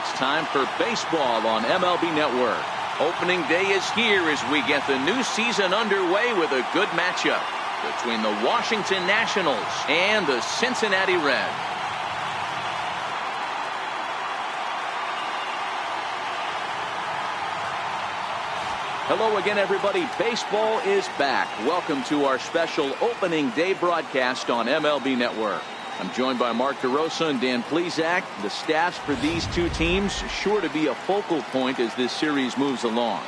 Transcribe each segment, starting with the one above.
It's time for baseball on MLB Network. Opening day is here as we get the new season underway with a good matchup between the Washington Nationals and the Cincinnati Reds. Hello again, everybody. Baseball is back. Welcome to our special opening day broadcast on MLB Network. I'm joined by Mark DeRosa and Dan Plesac. The staffs for these two teams sure to be a focal point as this series moves along.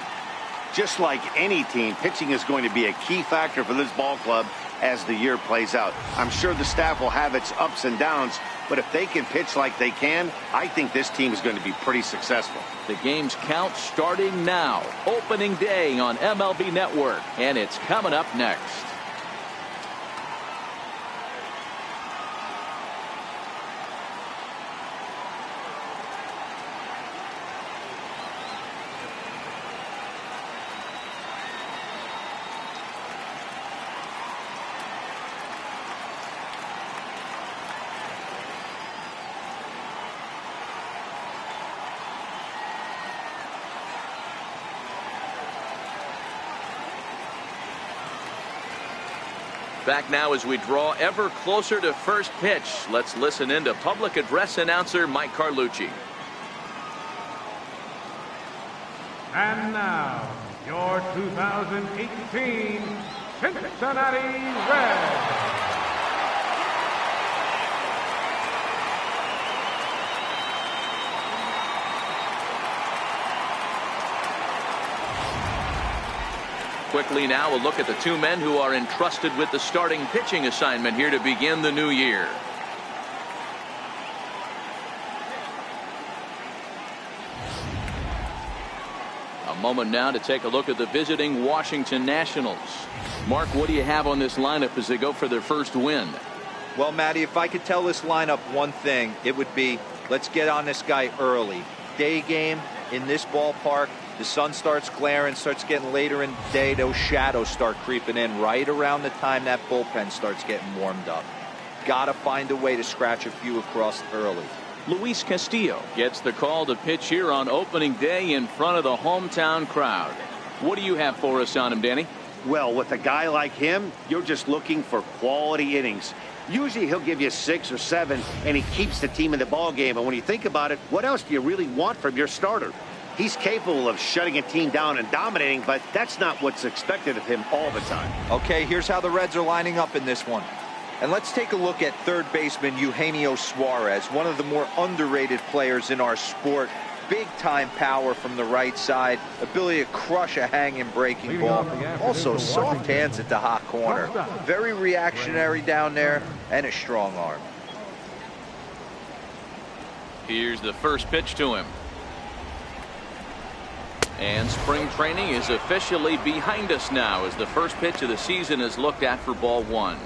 Just like any team, pitching is going to be a key factor for this ball club as the year plays out. I'm sure the staff will have its ups and downs, but if they can pitch like they can, I think this team is going to be pretty successful. The game's count starting now. Opening day on MLB Network, and it's coming up next. Back now as we draw ever closer to first pitch. Let's listen in to public address announcer Mike Carlucci. And now, your 2018 Cincinnati Reds. Quickly now, a look at the two men who are entrusted with the starting pitching assignment here to begin the new year. A moment now to take a look at the visiting Washington Nationals. Mark, what do you have on this lineup as they go for their first win? Well, Matty, if I could tell this lineup one thing, it would be let's get on this guy early. Day game in this ballpark. The sun starts glaring, starts getting later in the day. Those shadows start creeping in right around the time that bullpen starts getting warmed up. Got to find a way to scratch a few across early. Luis Castillo gets the call to pitch here on opening day in front of the hometown crowd. What do you have for us on him, Danny? Well, with a guy like him, you're just looking for quality innings. Usually he'll give you 6 or 7, and he keeps the team in the ball game. And when you think about it, what else do you really want from your starter? He's capable of shutting a team down and dominating, but that's not what's expected of him all the time. Okay, here's how the Reds are lining up in this one. And let's take a look at third baseman Eugenio Suarez, one of the more underrated players in our sport. Big time power from the right side, ability to crush a hanging breaking ball. Also soft hands at the hot corner. Very reactionary down there and a strong arm. Here's the first pitch to him. And spring training is officially behind us now as the first pitch of the season is looked at for ball one.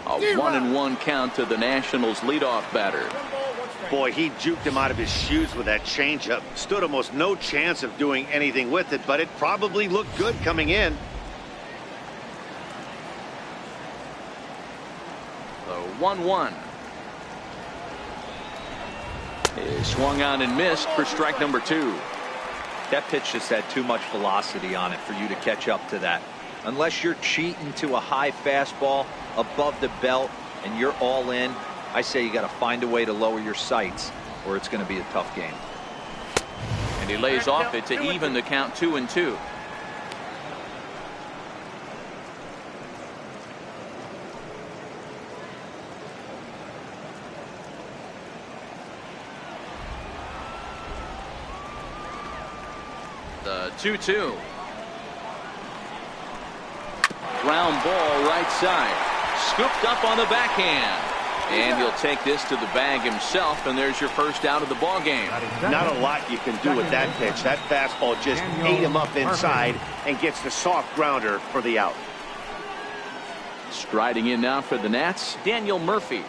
A 1-1 count to the Nationals leadoff batter. Boy, he juked him out of his shoes with that changeup. Stood almost no chance of doing anything with it, but it probably looked good coming in. The 1-1 is swung on and missed for strike number 2. That pitch just had too much velocity on it for you to catch up to that. Unless you're cheating to a high fastball above the belt and you're all in, I say you got to find a way to lower your sights or it's going to be a tough game. And he lays off it to even the count 2-2. The 2-2. Ground ball right side. Scooped up on the backhand. And he'll take this to the bag himself, and there's your first out of the ball game. Not a lot you can do with that pitch. That fastball just ate him up inside and gets the soft grounder for the out. Striding in now for the Nats, Daniel Murphy.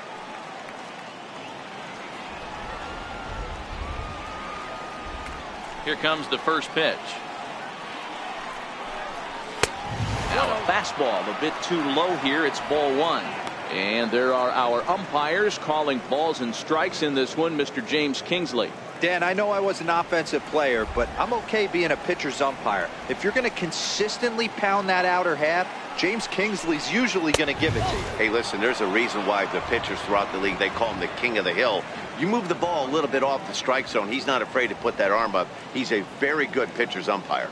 Here comes the first pitch. Now a fastball a bit too low here. It's ball one. And there are our umpires calling balls and strikes in this one. Mr. James Kingsley. Dan, I know I was an offensive player, but I'm okay being a pitcher's umpire. If you're going to consistently pound that outer half, James Kingsley's usually going to give it to you. Hey, listen, there's a reason why the pitchers throughout the league, they call him the king of the hill. You move the ball a little bit off the strike zone, he's not afraid to put that arm up. He's a very good pitcher's umpire.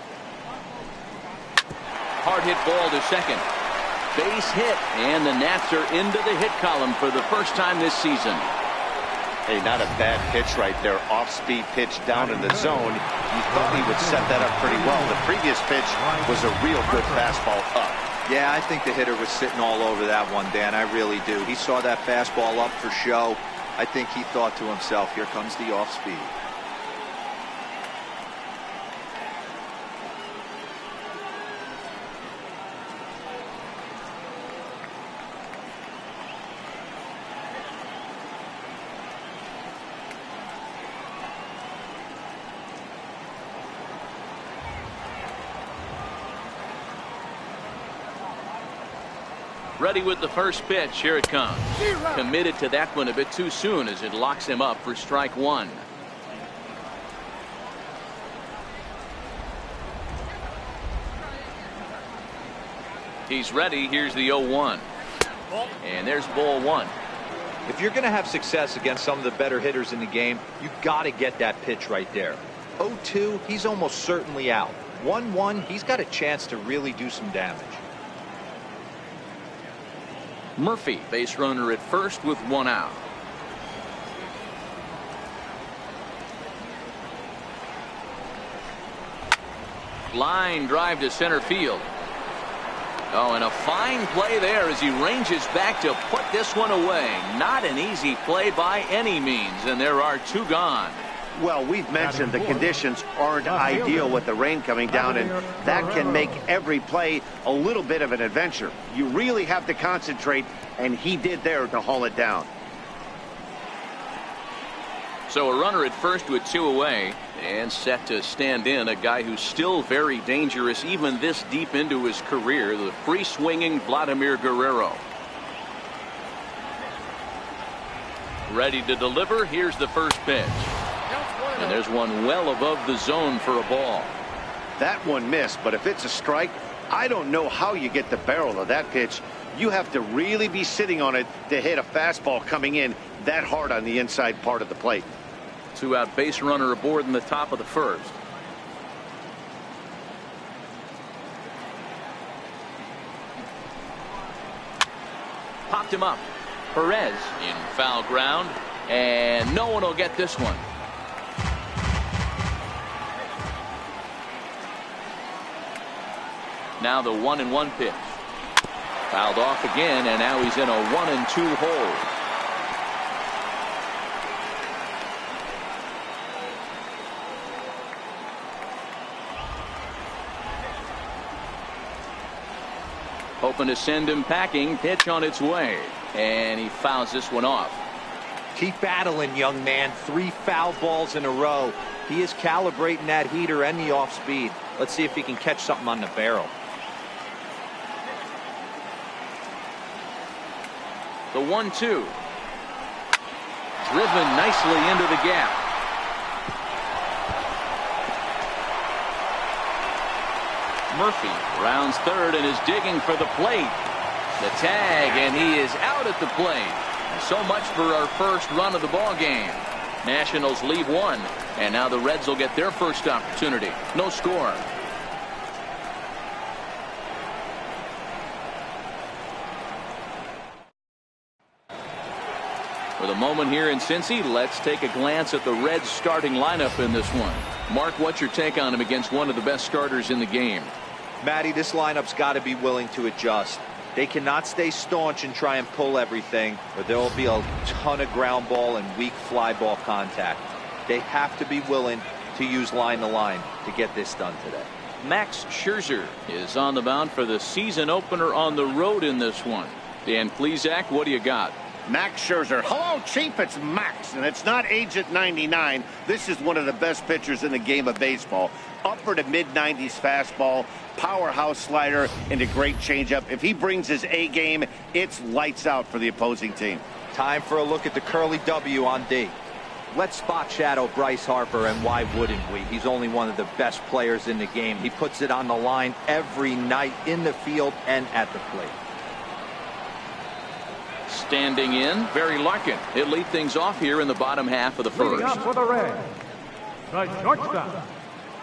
Hard hit ball to second. Base hit, and the Nats are into the hit column for the first time this season. Hey, not a bad pitch right there. Off-speed pitch down in the zone. You thought he would set that up pretty well. The previous pitch was a real good fastball up. Yeah, I think the hitter was sitting all over that one, Dan. I really do. He saw that fastball up for show. I think he thought to himself, here comes the off-speed. Ready with the first pitch. Here it comes. Committed to that one a bit too soon as it locks him up for strike one. He's ready. Here's the 0-1. And there's ball one. If you're going to have success against some of the better hitters in the game, you've got to get that pitch right there. 0-2, he's almost certainly out. 1-1, he's got a chance to really do some damage. Murphy, base runner at first with one out. Line drive to center field. Oh, and a fine play there as he ranges back to put this one away. Not an easy play by any means, and there are two gone. Well, we've mentioned the conditions aren't ideal with the rain coming down, and that can make every play a little bit of an adventure. You really have to concentrate, and he did there to haul it down. So a runner at first with two away, and set to stand in a guy who's still very dangerous even this deep into his career, the free-swinging Vladimir Guerrero. Ready to deliver. Here's the first pitch. And there's one well above the zone for a ball. That one missed, but if it's a strike, I don't know how you get the barrel of that pitch. You have to really be sitting on it to hit a fastball coming in that hard on the inside part of the plate. Two out, base runner aboard in the top of the first. Popped him up. Perez in foul ground, and no one will get this one. Now the 1-1 pitch. Fouled off again, and now he's in a 1-2 hole. Hoping to send him packing. Pitch on its way, and he fouls this one off. Keep battling, young man. 3 foul balls in a row. He is calibrating that heater and the off speed. Let's see if he can catch something on the barrel. The 1-2. Driven nicely into the gap. Murphy rounds third and is digging for the plate. The tag, and he is out at the plate. So much for our first run of the ball game. Nationals lead one, and now the Reds will get their first opportunity. No score. For the moment here in Cincy, let's take a glance at the Reds starting lineup in this one. Mark, what's your take on him against one of the best starters in the game? Matty, this lineup's got to be willing to adjust. They cannot stay staunch and try and pull everything, or there will be a ton of ground ball and weak fly ball contact. They have to be willing to use line to line to get this done today. Max Scherzer is on the mound for the season opener on the road in this one. Dan Plesac, what do you got? Max Scherzer. Hello, Chief. It's Max, and it's not Agent 99. This is one of the best pitchers in the game of baseball. Upper to mid-90s fastball, powerhouse slider, and a great changeup. If he brings his A game, it's lights out for the opposing team. Time for a look at the curly W on D. Let's spot shadow Bryce Harper, and why wouldn't we? He's only one of the best players in the game. He puts it on the line every night in the field and at the plate. Standing in, Barry Larkin. He'll lead things off here in the bottom half of the first. Leading up for the Reds, the shortstop,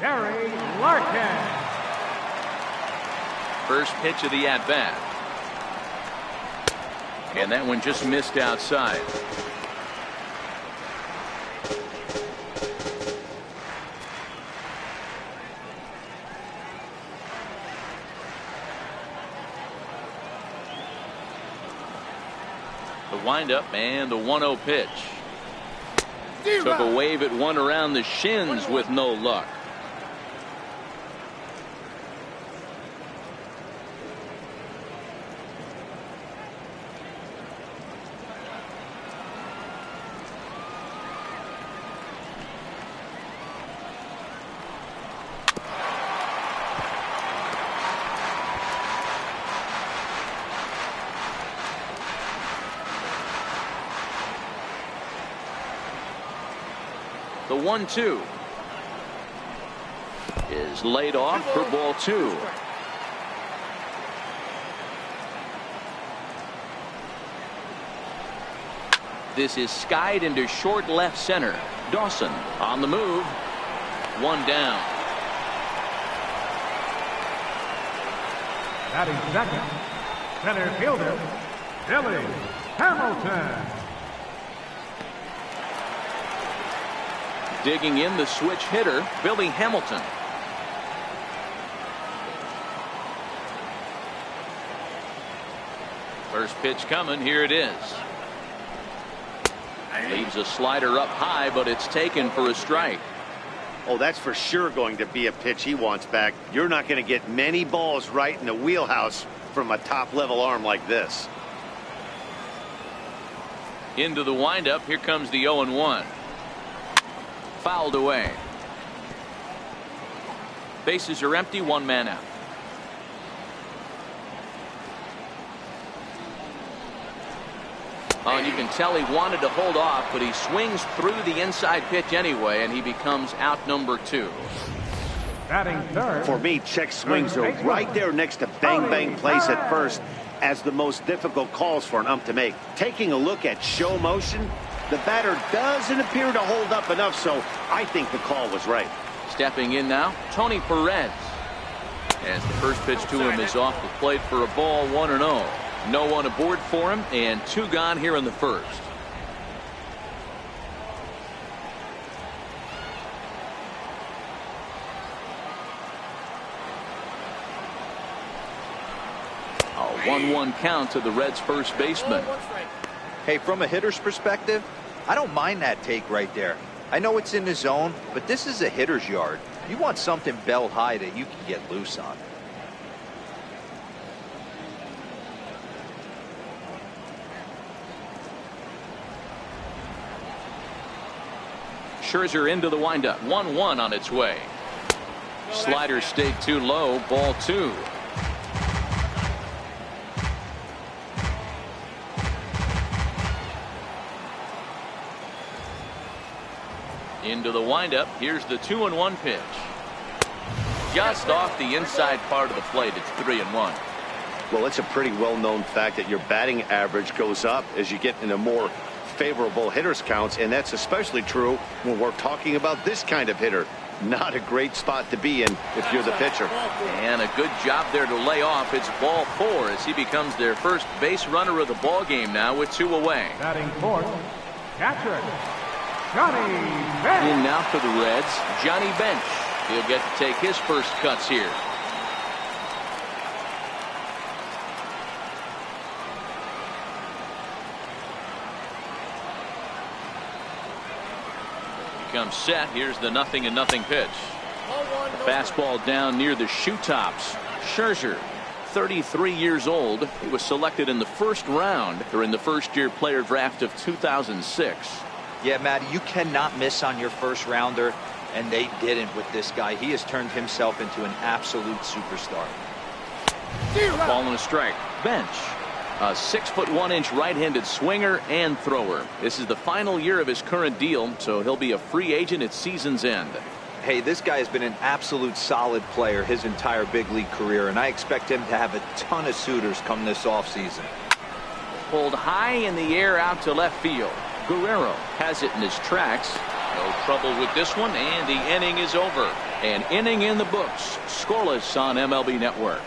Barry Larkin. First pitch of the at-bat. And that one just missed outside. The windup and the 1-0 pitch. Took a wave at one around the shins with no luck. The 1-2 is laid off for ball 2. This is skied into short left center. Dawson on the move. One down. Batting second, center fielder, Billy Hamilton. Digging in, the switch hitter, Billy Hamilton. First pitch coming. Here it is. Leaves a slider up high, but it's taken for a strike. Oh, that's for sure going to be a pitch he wants back. You're not going to get many balls right in the wheelhouse from a top-level arm like this. Into the windup. Here comes the 0-1. Fouled away. Bases are empty. One man out. Oh, and you can tell he wanted to hold off, but he swings through the inside pitch anyway, and he becomes out number 2. Batting third. For me, check swings are right there next to bang plays at first as the most difficult calls for an ump to make. Taking a look at show motion, the batter doesn't appear to hold up enough, so I think the call was right. Stepping in now, Tony Perez. As the first pitch to him is off the plate for a ball, 1-0. No one aboard for him, and 2 gone here in the first. A 1-1 count to the Reds' first baseman. Hey, from a hitter's perspective, I don't mind that take right there. I know it's in the zone, but this is a hitter's yard. You want something belt high that you can get loose on. Scherzer into the windup. 1-1 on its way. Slider stayed too low. Ball 2. Into the windup. Here's the 2-1 pitch. Just off the inside part of the plate. It's 3-1. Well, it's a pretty well-known fact that your batting average goes up as you get into more favorable hitters counts, and that's especially true when we're talking about this kind of hitter. Not a great spot to be in if you're the pitcher. And a good job there to lay off. It's ball 4 as he becomes their first base runner of the ball game now with 2 away. Batting fourth, catcher, Johnny Bench. In now for the Reds, Johnny Bench. He'll get to take his first cuts here. Comes set. Here's the 0-0 pitch. A fastball down near the shoe tops. Scherzer 33 years old. He was selected in the first round during the first-year player draft of 2006. Yeah, Matty, you cannot miss on your first rounder, and they didn't with this guy. He has turned himself into an absolute superstar. Ball and a strike. Bench. A 6'1" right-handed swinger and thrower. This is the final year of his current deal, so he'll be a free agent at season's end. Hey, this guy has been an absolute solid player his entire big league career, and I expect him to have a ton of suitors come this offseason. Pulled high in the air out to left field. Guerrero has it in his tracks. No trouble with this one, and the inning is over. An inning in the books. Scoreless on MLB Network.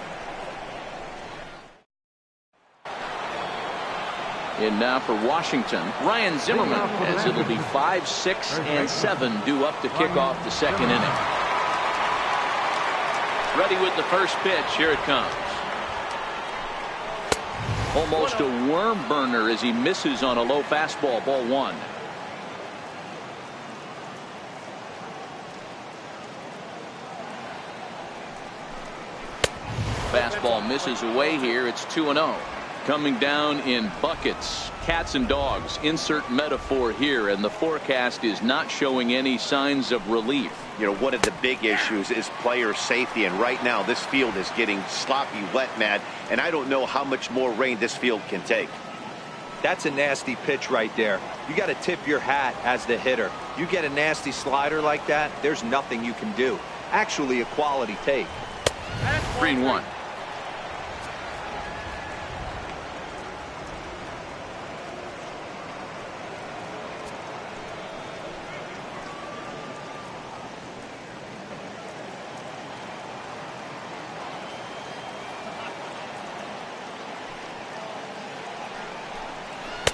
In now for Washington, Ryan Zimmerman, as it'll be 5, 6, and 7 due up to kick off the second inning. Ready with the first pitch. Here it comes. Almost a worm burner as he misses on a low fastball. Ball 1. Fastball misses away here. It's 2-0. Coming down in buckets, cats and dogs, insert metaphor here, and the forecast is not showing any signs of relief. You know, one of the big issues is player safety, and right now this field is getting sloppy wet, Matt, and I don't know how much more rain this field can take. That's a nasty pitch right there. You got to tip your hat as the hitter. You get a nasty slider like that, there's nothing you can do. Actually a quality take. 3-1.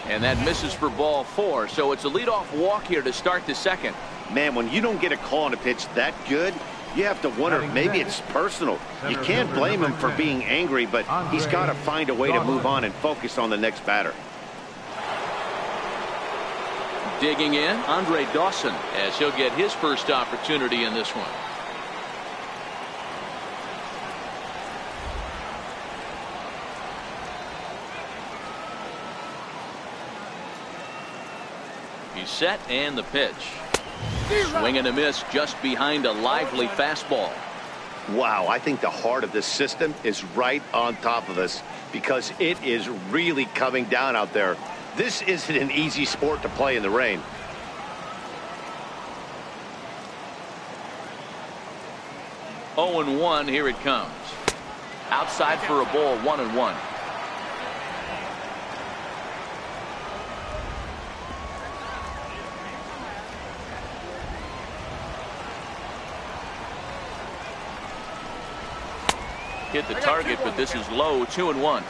And that misses for ball 4, so it's a leadoff walk here to start the second. Man, when you don't get a call on a pitch that good, you have to wonder if maybe it's personal. You can't blame him for being angry, but he's got to find a way to move on and focus on the next batter. Digging in, Andre Dawson, as he'll get his first opportunity in this one. He's set, and the pitch. Swing and a miss just behind a lively fastball. Wow, I think the heart of this system is right on top of us because it is really coming down out there. This isn't an easy sport to play in the rain. Oh and 1, here it comes. Outside for a ball, 1-1. Hit the target, but this is low. 2-1.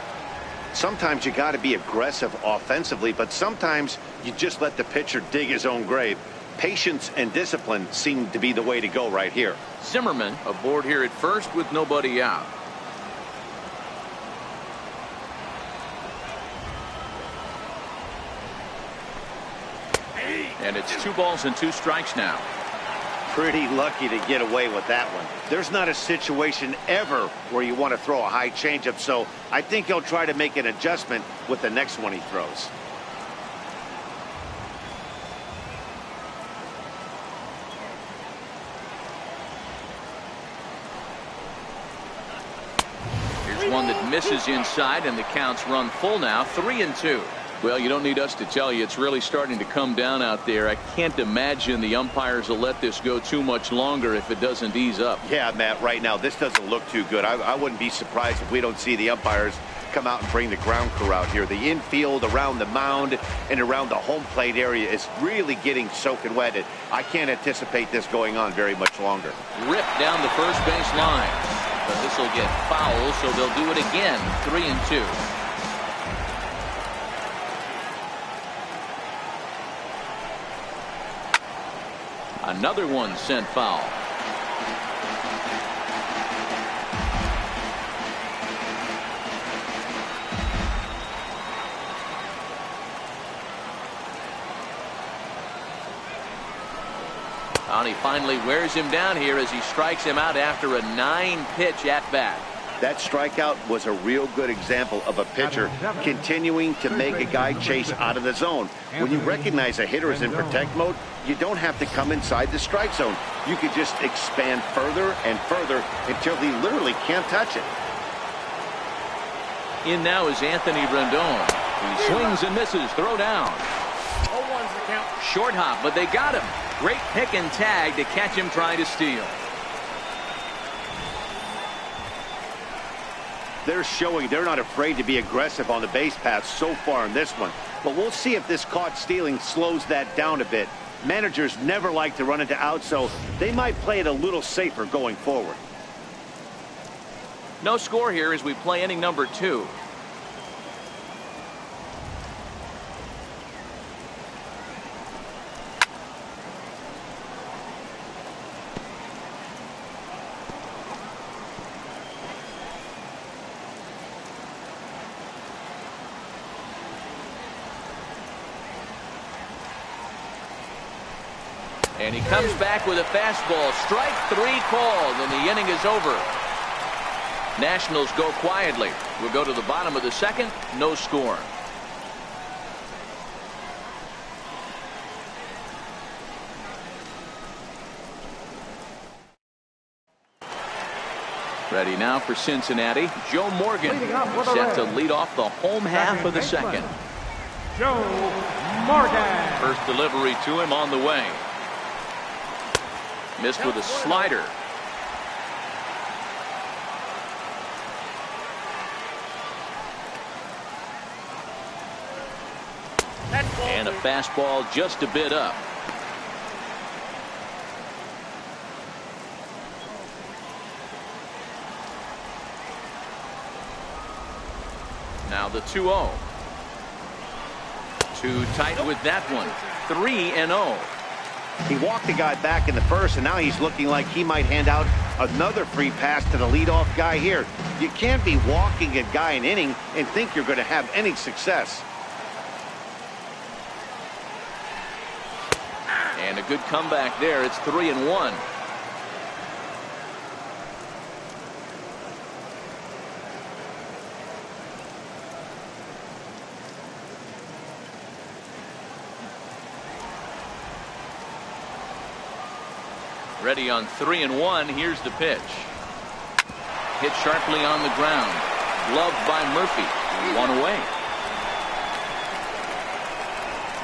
Sometimes you got to be aggressive offensively, but sometimes you just let the pitcher dig his own grave. Patience and discipline seem to be the way to go right here. Zimmerman aboard here at first with nobody out. And it's 2 balls and 2 strikes now. Pretty lucky to get away with that one. There's not a situation ever where you want to throw a high changeup, so I think he'll try to make an adjustment with the next one he throws. Here's one that misses inside, and the count's run full now. 3-2. Well, you don't need us to tell you it's really starting to come down out there. I can't imagine the umpires will let this go too much longer if it doesn't ease up. Yeah, Matt, right now this doesn't look too good. I wouldn't be surprised if we don't see the umpires come out and bring the ground crew out here. The infield around the mound and around the home plate area is really getting soaking wet. I can't anticipate this going on very much longer. Ripped down the first base line. But this will get foul, so they'll do it again. 3-2. Another one sent foul. And he finally wears him down here as he strikes him out after a 9-pitch at bat. That strikeout was a real good example of a pitcher continuing to make a guy chase out of the zone. When you recognize a hitter is in protect mode, you don't have to come inside the strike zone. You could just expand further and further until he literally can't touch it. In now is Anthony Rendon. He swings and misses. Throw down. 0-1's the count. Short hop, but they got him. Great pick and tag to catch him trying to steal. They're showing they're not afraid to be aggressive on the base paths so far in this one. But we'll see if this caught stealing slows that down a bit. Managers never like to run into outs, so they might play it a little safer going forward. No score here as we play inning number 2. And he comes back with a fastball. Strike 3 called, and the inning is over. Nationals go quietly. We'll go to the bottom of the second. No score. Ready now for Cincinnati. Joe Morgan set to lead off the home half of the second. Joe Morgan. First delivery to him on the way. Missed with a slider. And a fastball just a bit up. Now the 2-0. Too tight with that one. 3-0. He walked the guy back in the first, and now he's looking like he might hand out another free pass to the leadoff guy here. You can't be walking a guy an inning and think you're going to have any success. And a good comeback there. It's 3-1. Ready on 3-1. Here's the pitch. Hit sharply on the ground. Gloved by Murphy. 1 away.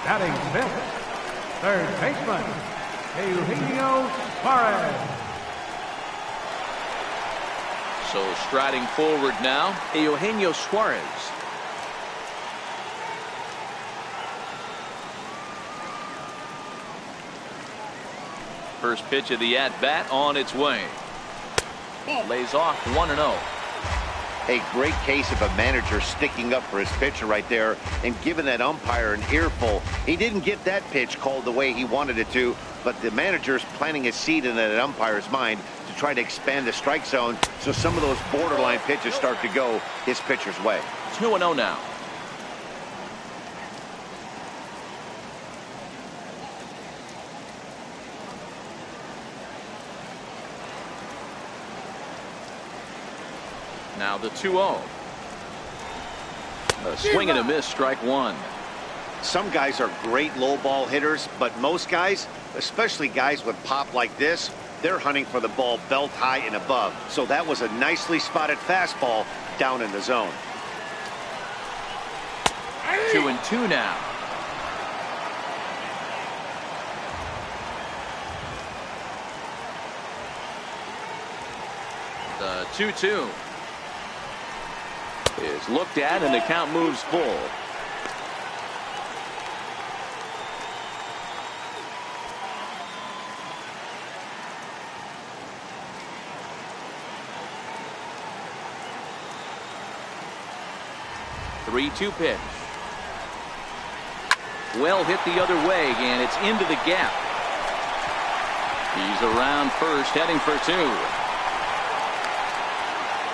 Batting fifth, third baseman, Eugenio Suarez. So striding forward now, Eugenio Suarez. First pitch of the at-bat on its way. Lays off 1-0. A great case of a manager sticking up for his pitcher right there and giving that umpire an earful. He didn't get that pitch called the way he wanted it to, but the manager's planting a seed in that umpire's mind to try to expand the strike zone so some of those borderline pitches start to go his pitcher's way. 2-0 now. Now the 2-0. A swing and a miss, strike 1. Some guys are great low ball hitters, but most guys, especially guys with pop like this, they're hunting for the ball belt high and above. So that was a nicely spotted fastball down in the zone. 2-2 now. The 2-2 is looked at, and the count moves full. Three-two pitch. Well hit the other way, and it's into the gap. He's around first, heading for 2.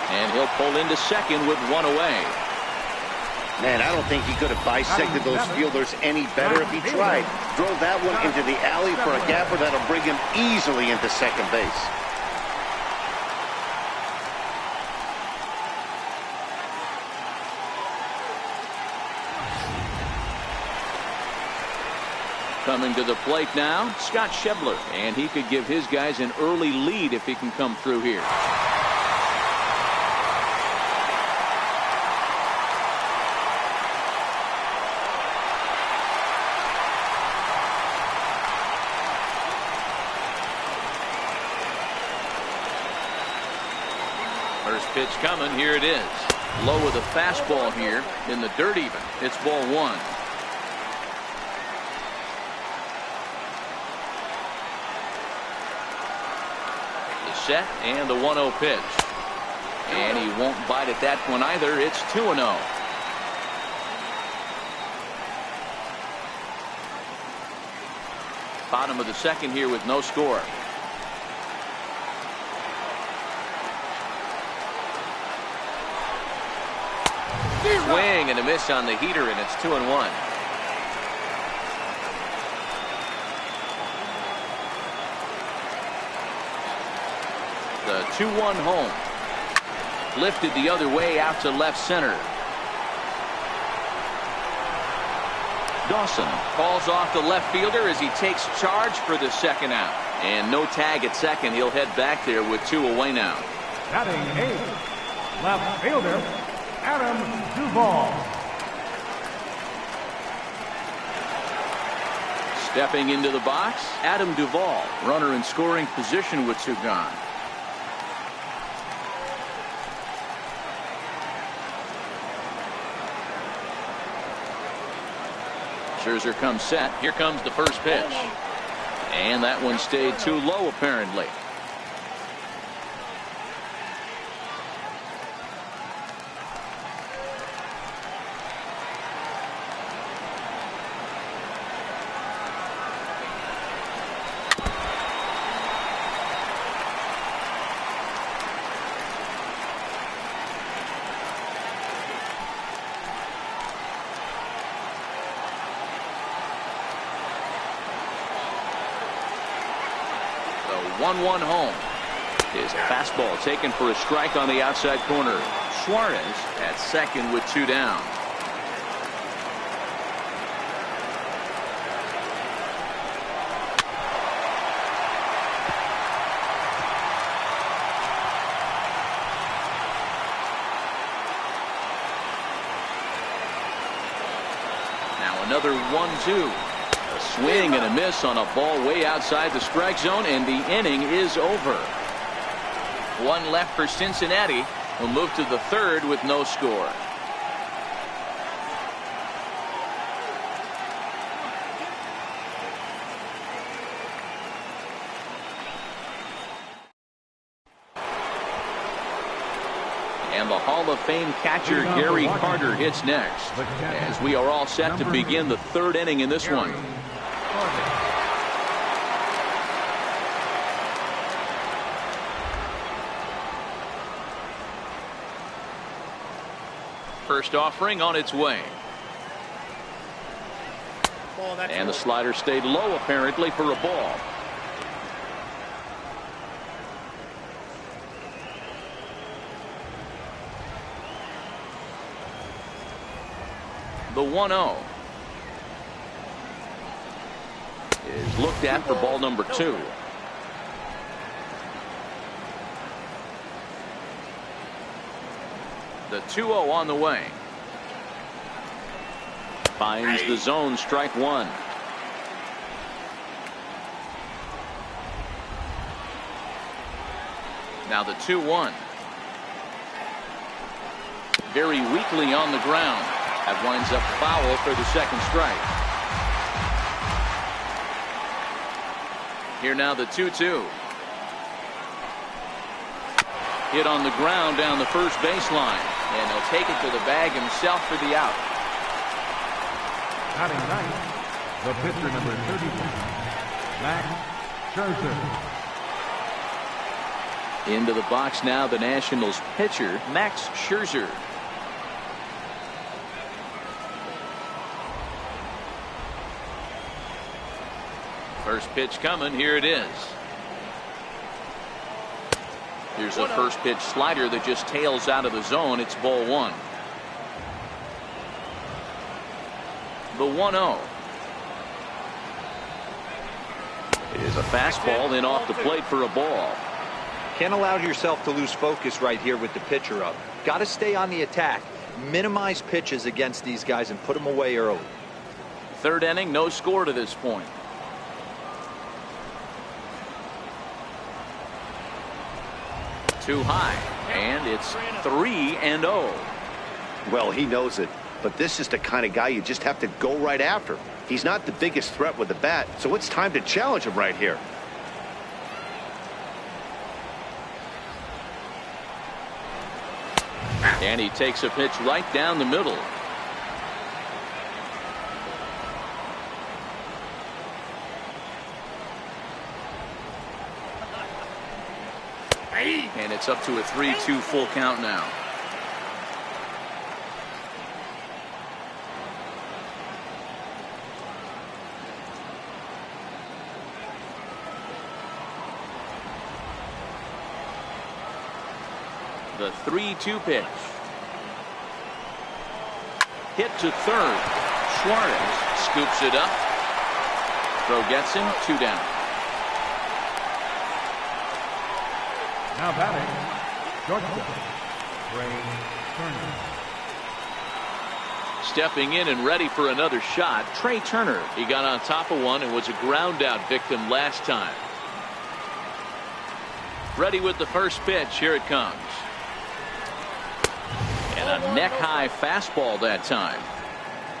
And he'll pull into second with 1 away. Man, I don't think he could have bisected those fielders any better if he tried. Drove that one into the alley for a gapper that'll bring him easily into second base. Coming to the plate now, Scott Schebler, and he could give his guys an early lead if he can come through here. First pitch coming. Here it is. Low with a fastball here in the dirt even. It's ball one. The set and the 1-0 pitch. And he won't bite at that one either. It's 2-0. Bottom of the second here with no score. Swing and a miss on the heater, and it's 2-1. The 2-1 home. Lifted the other way out to left center. Dawson calls off the left fielder as he takes charge for the second out. And no tag at second. He'll head back there with 2 away now. Batting eighth, left fielder, Adam Duvall. Stepping into the box, Adam Duvall. Runner in scoring position with 2 gone. Scherzer comes set. Here comes the first pitch. And that one stayed too low apparently. The 1-1 home. His fastball taken for a strike on the outside corner. Suarez at second with 2 down. Now another 1-2. A swing and a miss on a ball way outside the strike zone, and the inning is over. 1 left for Cincinnati. Will move to the third with no score. And the Hall of Fame catcher Gary Carter hits next, as we are all set to begin the third inning in this one. First offering on its way. And the slider stayed low apparently for a ball. The 1-0 is looked at for ball number 2. The 2-0 on the way. Finds the zone, strike 1. Now the 2-1. Very weakly on the ground. That winds up foul for the second strike. Here now the 2-2. Hit on the ground down the first baseline. And he'll take it to the bag himself for the out. Batting ninth, the pitcher number 31, Max Scherzer. Into the box now the Nationals pitcher Max Scherzer. First pitch coming. Here it is. Here's a first pitch slider that just tails out of the zone. It's ball 1. The 1-0. It is a fastball in off the plate for a ball. Can't allow yourself to lose focus right here with the pitcher up. Got to stay on the attack. Minimize pitches against these guys and put them away early. Third inning, no score to this point. Too high, and it's 3-0. Well, he knows it, but this is the kind of guy you just have to go right after. He's not the biggest threat with the bat, so it's time to challenge him right here. And he takes a pitch right down the middle. And it's up to a 3-2 full count now. The 3-2 pitch. Hit to third. Suarez scoops it up. Throw gets him. 2 down. Now batting, shortstop, Trey Turner. Stepping in and ready for another shot, Trey Turner. He got on top of one and was a ground out victim last time. Ready with the first pitch. Here it comes. And a neck-high fastball that time.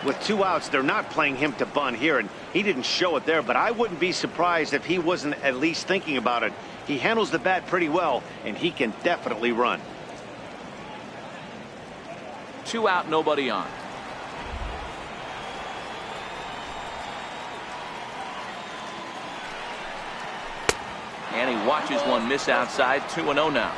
With 2 outs, they're not playing him to bunt here, and he didn't show it there, but I wouldn't be surprised if he wasn't at least thinking about it. He handles the bat pretty well, and he can definitely run. 2 out, nobody on. And he watches one miss outside. 2-0 now.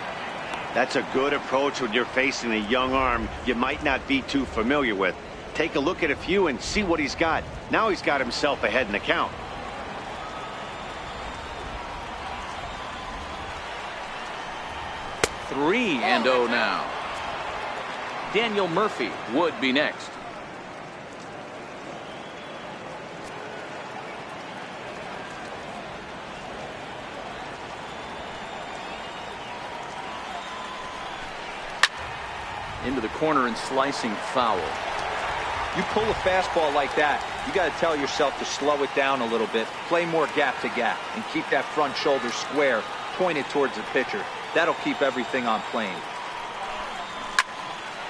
That's a good approach when you're facing a young arm you might not be too familiar with. Take a look at a few and see what he's got. Now he's got himself ahead in the count. Three and 0 now. Daniel Murphy would be next. Into the corner and slicing foul. You pull a fastball like that, you got to tell yourself to slow it down a little bit, play more gap to gap, and keep that front shoulder square, pointed towards the pitcher. That'll keep everything on plane.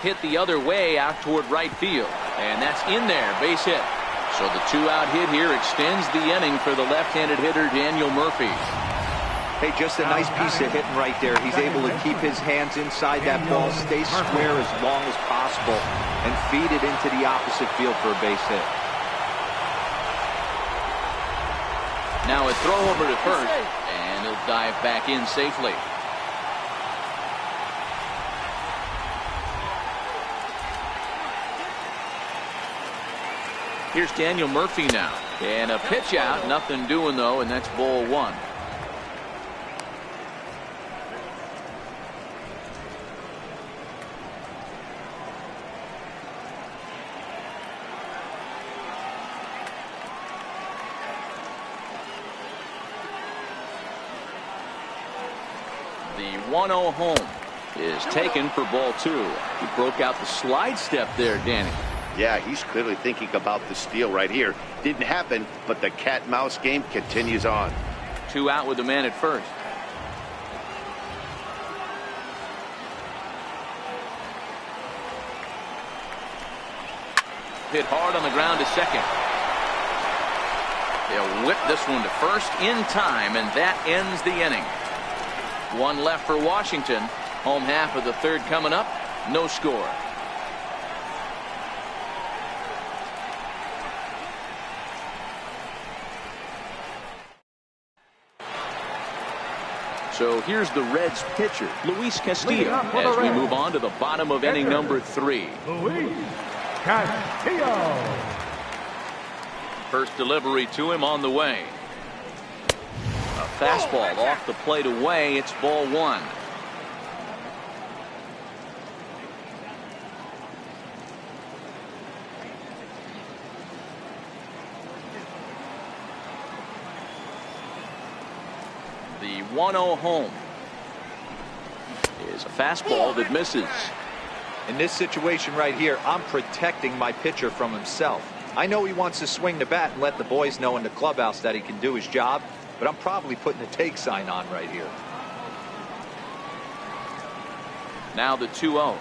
Hit the other way out toward right field, and that's in there, base hit. So the 2-out hit here extends the inning for the left-handed hitter Daniel Murphy. Hey, just a nice piece of hitting right there. He's able to keep his hands inside that ball, stay square as long as possible, and feed it into the opposite field for a base hit. Now a throw over to first, and he'll dive back in safely. Here's Daniel Murphy now, and a pitch out, nothing doing though, and that's ball 1. The 1-0 home is taken for ball 2. He broke out the slide step there, Danny. Yeah, he's clearly thinking about the steal right here. Didn't happen, but the cat-mouse game continues on. 2 out with the man at first. Hit hard on the ground to second. They'll whip this one to first in time, and that ends the inning. 1 left for Washington. Home half of the third coming up. No score. So here's the Reds pitcher, Luis Castillo, as we move on to the bottom of inning number 3. Luis Castillo. First delivery to him on the way. A fastball off the plate away. It's ball 1. The 1-0 home is a fastball that misses. In this situation right here, I'm protecting my pitcher from himself. I know he wants to swing the bat and let the boys know in the clubhouse that he can do his job, but I'm probably putting a take sign on right here. Now the 2-0.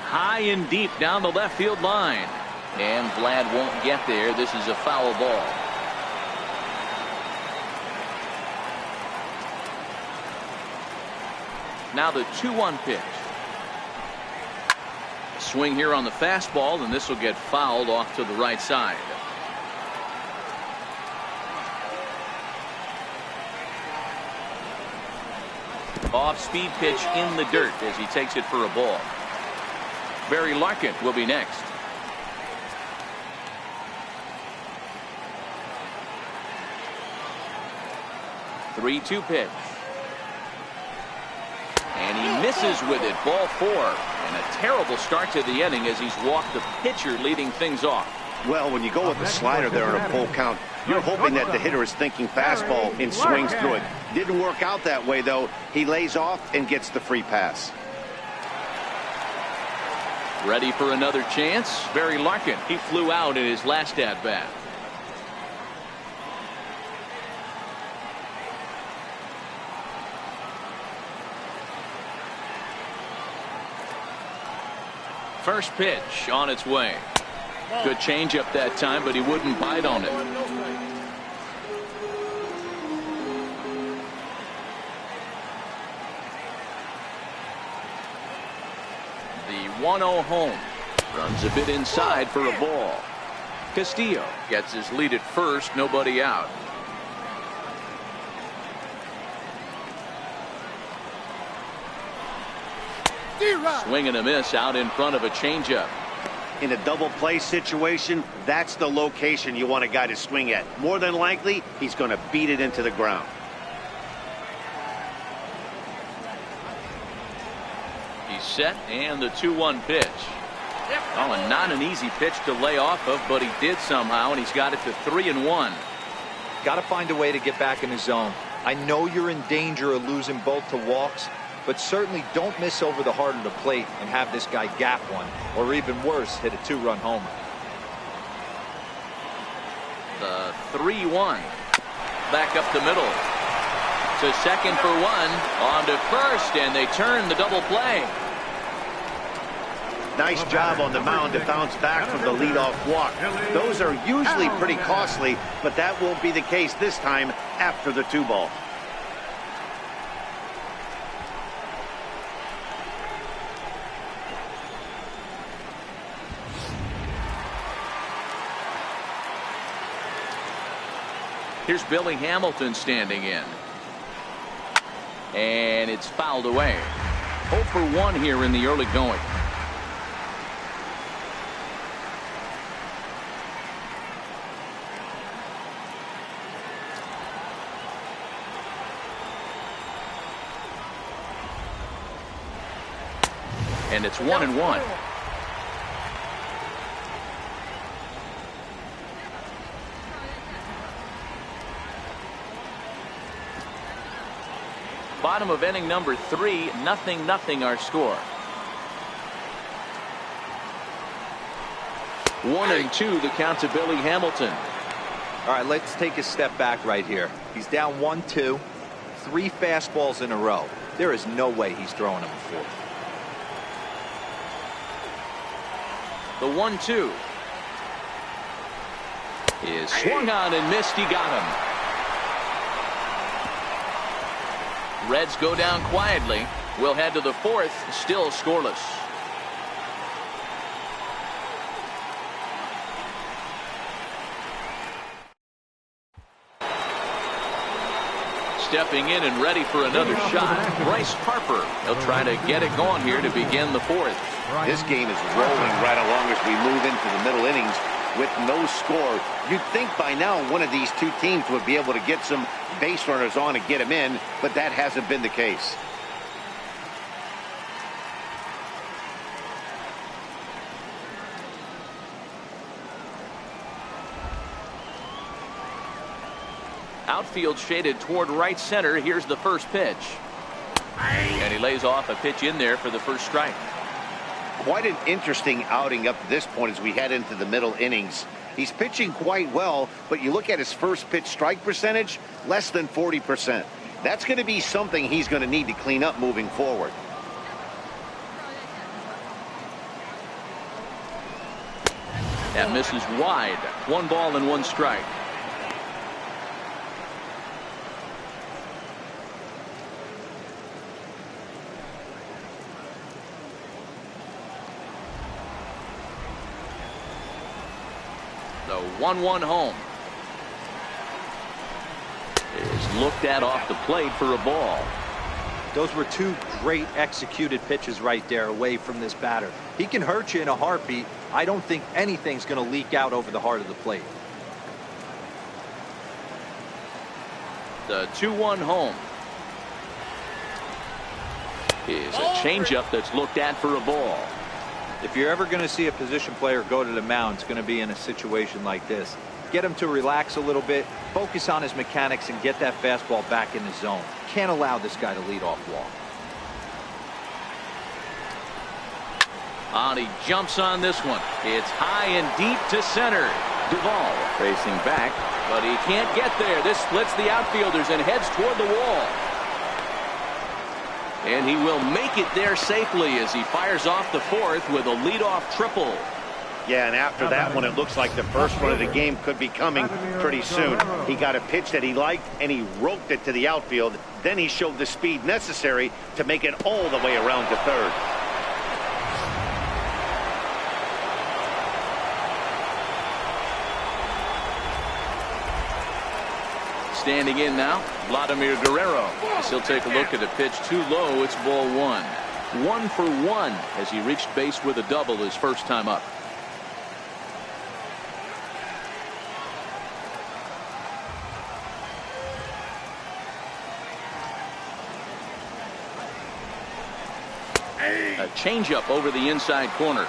High and deep down the left field line. And Vlad won't get there. This is a foul ball. Now the 2-1 pitch. A swing here on the fastball, and this will get fouled off to the right side. Off-speed pitch in the dirt as he takes it for a ball. Barry Larkin will be next. Three-two pitch. And he misses with it. Ball 4. And a terrible start to the inning as he's walked the pitcher leading things off. Well, when you go with the slider there in a full count, you're hoping that the hitter is thinking fastball and swings through it. Didn't work out that way, though. He lays off and gets the free pass. Ready for another chance? Barry Larkin. He flew out in his last at-bat. First pitch on its way. Good changeup that time, but he wouldn't bite on it. The 1-0 home. Runs a bit inside for a ball. Castillo gets his lead at first, nobody out. Swing and a miss out in front of a changeup. In a double play situation, that's the location you want a guy to swing at. More than likely, he's going to beat it into the ground. He's set, and the 2-1 pitch. Oh, and not an easy pitch to lay off of, but he did somehow, and he's got it to 3-1. Got to find a way to get back in the zone. I know you're in danger of losing both to walks, but certainly don't miss over the heart of the plate and have this guy gap one, or even worse, hit a 2-run homer. The 3-1. Back up the middle. To second for one. On to first, and they turn the double play. Nice job on the mound to bounce back from the leadoff walk. Those are usually pretty costly, but that won't be the case this time after the 2-ball. Here's Billy Hamilton standing in. And it's fouled away. 0 for 1 here in the early going. And it's 1-1. Bottom of inning number 3, 0-0 our score. 1-2 the count to Billy Hamilton. All right, let's take a step back right here. He's down 1-2, 3 fastballs in a row. There is no way he's throwing them before. The 1-2 is swung on and missed. He got him. Reds go down quietly. We'll head to the 4th, still scoreless. Stepping in and ready for another shot, Bryce Harper. He'll try to get it going here to begin the 4th. This game is rolling right along as we move into the middle innings with no score. You'd think by now one of these two teams would be able to get some base runners on and get them in, but that hasn't been the case. Outfield shaded toward right center. Here's the first pitch. And he lays off a pitch in there for the first strike. Quite an interesting outing up to this point as we head into the middle innings. He's pitching quite well, but you look at his first pitch strike percentage, less than 40%. That's going to be something he's going to need to clean up moving forward. That misses wide. 1 ball and 1 strike. The 1-1 home is looked at off the plate for a ball. Those were 2 great executed pitches right there away from this batter. He can hurt you in a heartbeat. I don't think anything's going to leak out over the heart of the plate. The 2-1 home is a changeup that's looked at for a ball. If you're ever going to see a position player go to the mound, it's going to be in a situation like this. Get him to relax a little bit, focus on his mechanics, and get that fastball back in the zone. Can't allow this guy to lead off walk. And he jumps on this one. It's high and deep to center. Duvall racing back, but he can't get there. This splits the outfielders and heads toward the wall. And he will make it there safely as he fires off the 4th with a leadoff triple. Yeah, and after that one, it looks like the first run of the game could be coming pretty soon. He got a pitch that he liked, and he roped it to the outfield. Then he showed the speed necessary to make it all the way around to third. Standing in now, Vladimir Guerrero. As he'll take a look at a pitch too low. It's ball 1. 1 for 1 as he reached base with a double his first time up. A changeup over the inside corner.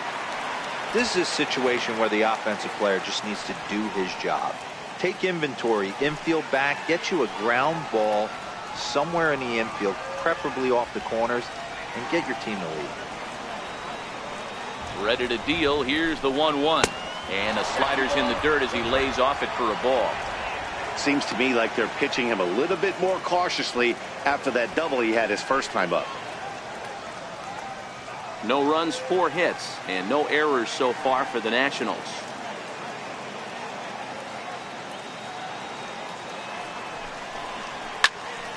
This is a situation where the offensive player just needs to do his job. Take inventory, infield back, get you a ground ball somewhere in the infield, preferably off the corners, and get your team to lead. Ready to deal. Here's the 1-1. And the slider's in the dirt as he lays off it for a ball. Seems to me like they're pitching him a little bit more cautiously after that double he had his first time up. No runs, 4 hits, and no errors so far for the Nationals.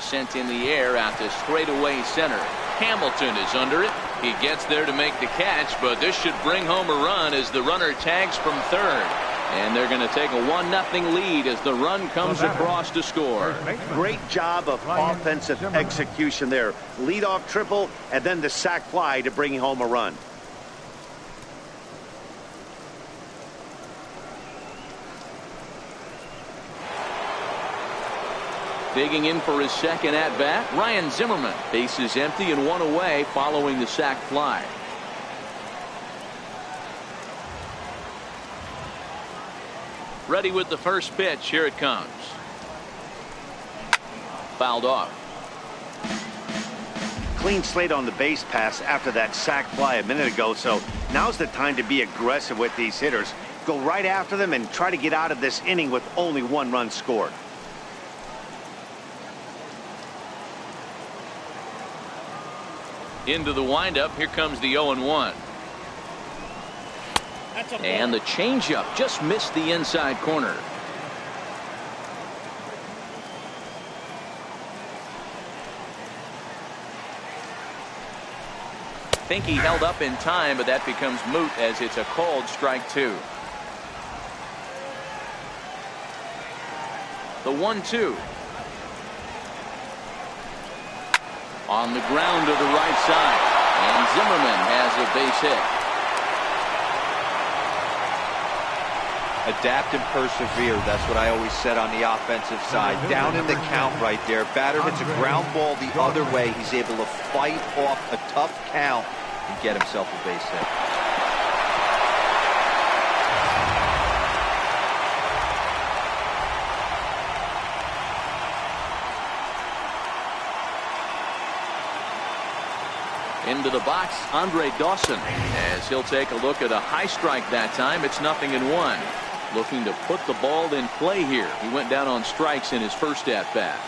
Sent in the air out to straightaway center. Hamilton is under it. He gets there to make the catch, but this should bring home a run as the runner tags from third. And they're going to take a 1-0 lead as the run comes across to score. Great job of offensive execution there. Leadoff triple and then the sac fly to bring home a run. Digging in for his second at-bat, Ryan Zimmerman. Base is empty and 1 away following the sac fly. Ready with the first pitch. Here it comes. Fouled off. Clean slate on the base pass after that sac fly a minute ago, so now's the time to be aggressive with these hitters. Go right after them and try to get out of this inning with only 1 run scored. Into the windup. Here comes the 0-1. And the changeup just missed the inside corner. Think he held up in time, but that becomes moot as it's a called strike 2. The 1-2. On the ground to the right side. And Zimmerman has a base hit. Adapt and persevere. That's what I always said on the offensive side. Down in the count right there. Batter hits a ground ball the other way. He's able to fight off a tough count and get himself a base hit. Into the box, Andre Dawson, as he'll take a look at a high strike that time. It's 0-1. Looking to put the ball in play here. He went down on strikes in his first at bat.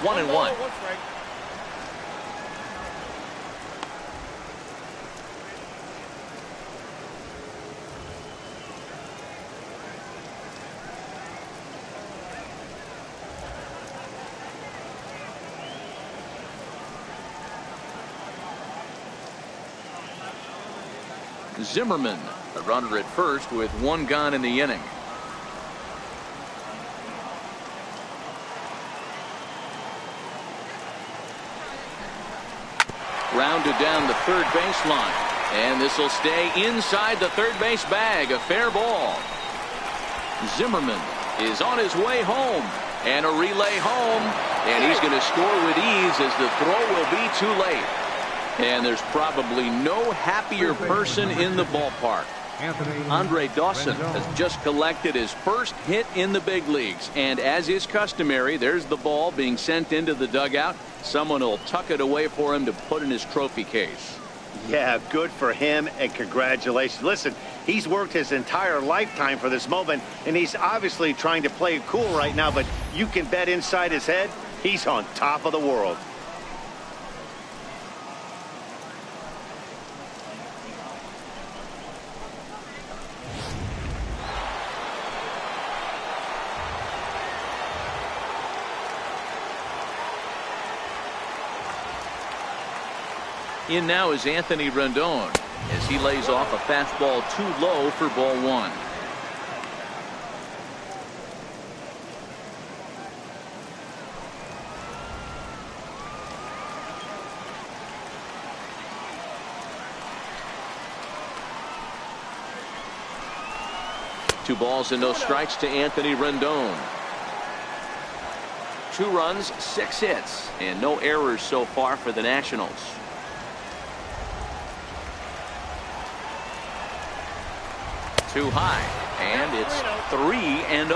One and one. Zimmerman, a runner at first with one gone in the inning. Rounded down the third baseline, and this will stay inside the third base bag. A fair ball. Zimmerman is on his way home, and a relay home, and he's going to score with ease as the throw will be too late. And there's probably no happier person in the ballpark. Andre Dawson has just collected his first hit in the big leagues, and as is customary, there's the ball being sent into the dugout. Someone will tuck it away for him to put in his trophy case. Yeah, good for him, and congratulations. Listen, he's worked his entire lifetime for this moment, and he's obviously trying to play it cool right now, but you can bet inside his head, he's on top of the world. In now is Anthony Rendon as he lays off a fastball too low for ball one. Two balls and no strikes to Anthony Rendon. 2 runs, 6 hits, and no errors so far for the Nationals. Too high, and it's 3-0.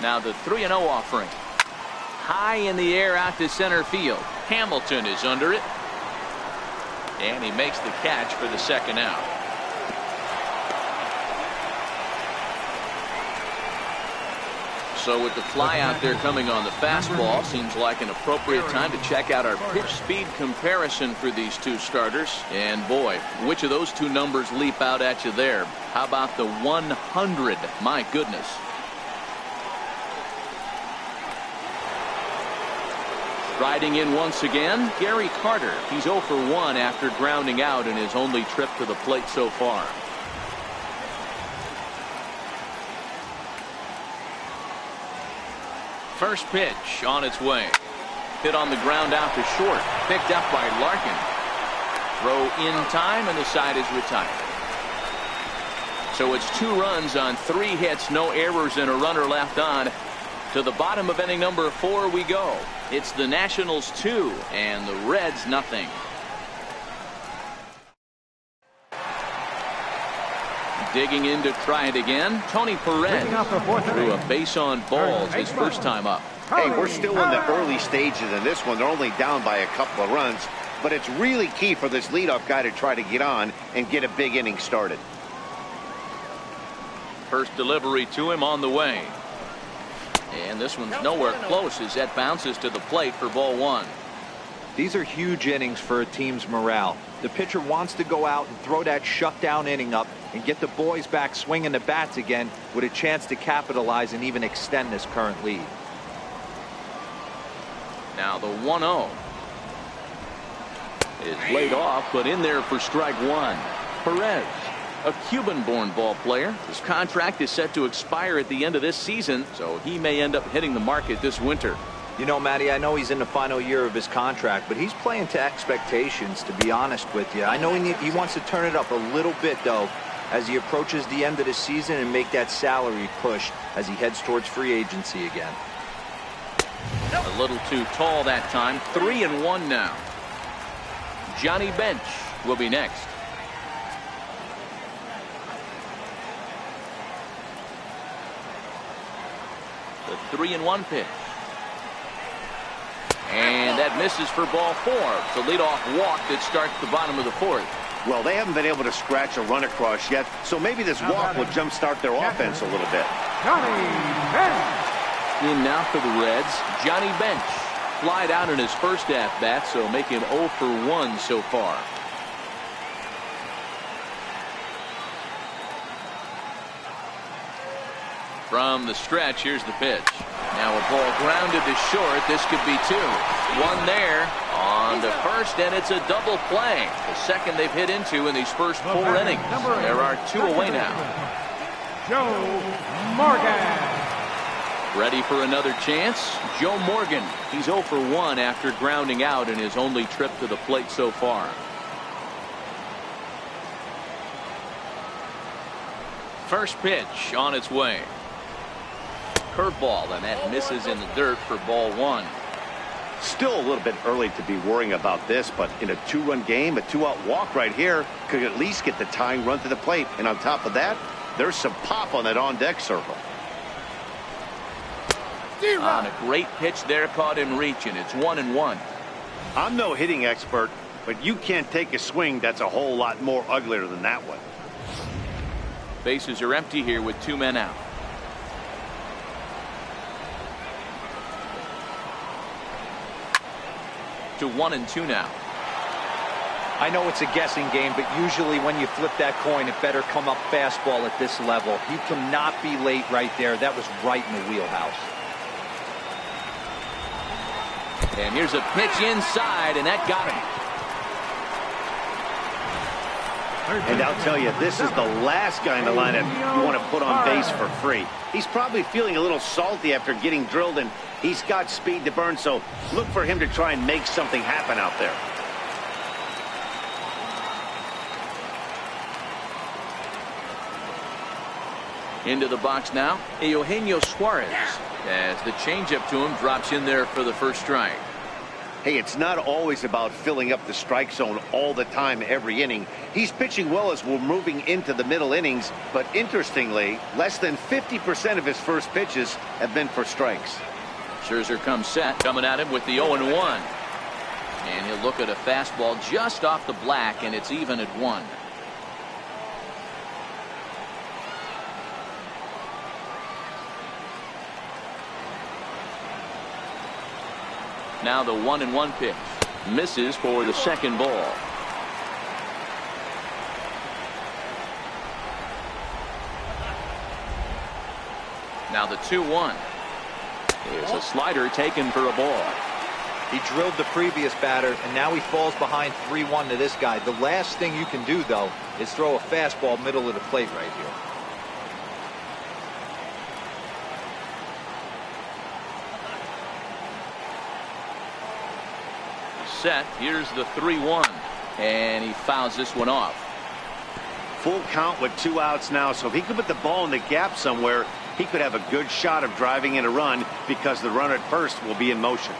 Now the 3-0 offering. High in the air out to center field. Hamilton is under it, and he makes the catch for the second out. So with the fly out there coming on the fastball, seems like an appropriate time to check out our pitch speed comparison for these two starters. And boy, which of those two numbers leap out at you there? How about the 100? My goodness. Riding in once again, Gary Carter. He's 0 for 1 after grounding out in his only trip to the plate so far. First pitch on its way. Hit on the ground out to short. Picked up by Larkin. Throw in time, and the side is retired. So it's 2 runs on 3 hits, no errors, and a runner left on. To the bottom of inning number 4 we go. It's the Nationals 2 and the Reds nothing. Digging in to try it again. Tony Perez threw a base on balls his first time up. Hey, we're still in the early stages in this one. They're only down by a couple of runs, but it's really key for this leadoff guy to try to get on and get a big inning started. First delivery to him on the way. And this one's nowhere close as that bounces to the plate for ball 1. These are huge innings for a team's morale. The pitcher wants to go out and throw that shutdown inning up and get the boys back swinging the bats again with a chance to capitalize and even extend this current lead. Now the 1-0 is laid off, but in there for strike 1. Perez, a Cuban-born ball player. His contract is set to expire at the end of this season, so he may end up hitting the market this winter. You know, Matty, I know he's in the final year of his contract, but he's playing to expectations, to be honest with you. I know he wants to turn it up a little bit, though, as he approaches the end of the season and make that salary push as he heads towards free agency again. A little too tall that time. 3-1 now. Johnny Bench will be next. The 3-1 pitch. And that misses for ball 4. It's a leadoff walk that starts the bottom of the 4th. Well, they haven't been able to scratch a run across yet, so maybe this walk will jumpstart their offense a little bit. Johnny Bench. In now for the Reds, Johnny Bench. Flied out in his first at-bat, so make him 0 for 1 so far. From the stretch, here's the pitch. Now a ball grounded to short. This could be 2. One there on to first, and it's a double play. The second they've hit into in these first 4 innings. There are 2 away now. Joe Morgan. Ready for another chance? Joe Morgan. He's 0 for 1 after grounding out in his only trip to the plate so far. First pitch on its way. Curveball, and that misses in the dirt for ball 1. Still a little bit early to be worrying about this, but in a 2-run game, a 2-out walk right here could at least get the tying run to the plate. And on top of that, there's some pop on that on-deck circle. On a great pitch there, caught him reaching. It's 1-1. I'm no hitting expert, but you can't take a swing that's a whole lot more uglier than that one. Bases are empty here with 2 men out. To 1-2 now. I know it's a guessing game, but usually when you flip that coin, it better come up fastball at this level. He cannot be late right there. That was right in the wheelhouse. And here's a pitch inside, and that got him. And I'll tell you, this is the last guy in the lineup you want to put on base for free. He's probably feeling a little salty after getting drilled, and he's got speed to burn, so look for him to try and make something happen out there. Into the box now, Eugenio Suarez, as the changeup to him drops in there for the first strike. Hey, it's not always about filling up the strike zone all the time every inning. He's pitching well as we're moving into the middle innings, but interestingly, less than 50% of his first pitches have been for strikes. Scherzer comes set, coming at him with the 0-1. And he'll look at a fastball just off the black, and it's even at 1. Now the 1-1 pitch. Misses for the second ball. Now the 2-1. Here's a slider taken for a ball. He drilled the previous batter, and now he falls behind 3-1 to this guy. The last thing you can do, though, is throw a fastball middle of the plate right here. Set. Here's the 3-1, and he fouls this one off. Full count with 2 outs now, so if he could put the ball in the gap somewhere, he could have a good shot of driving in a run because the runner at first will be in motion.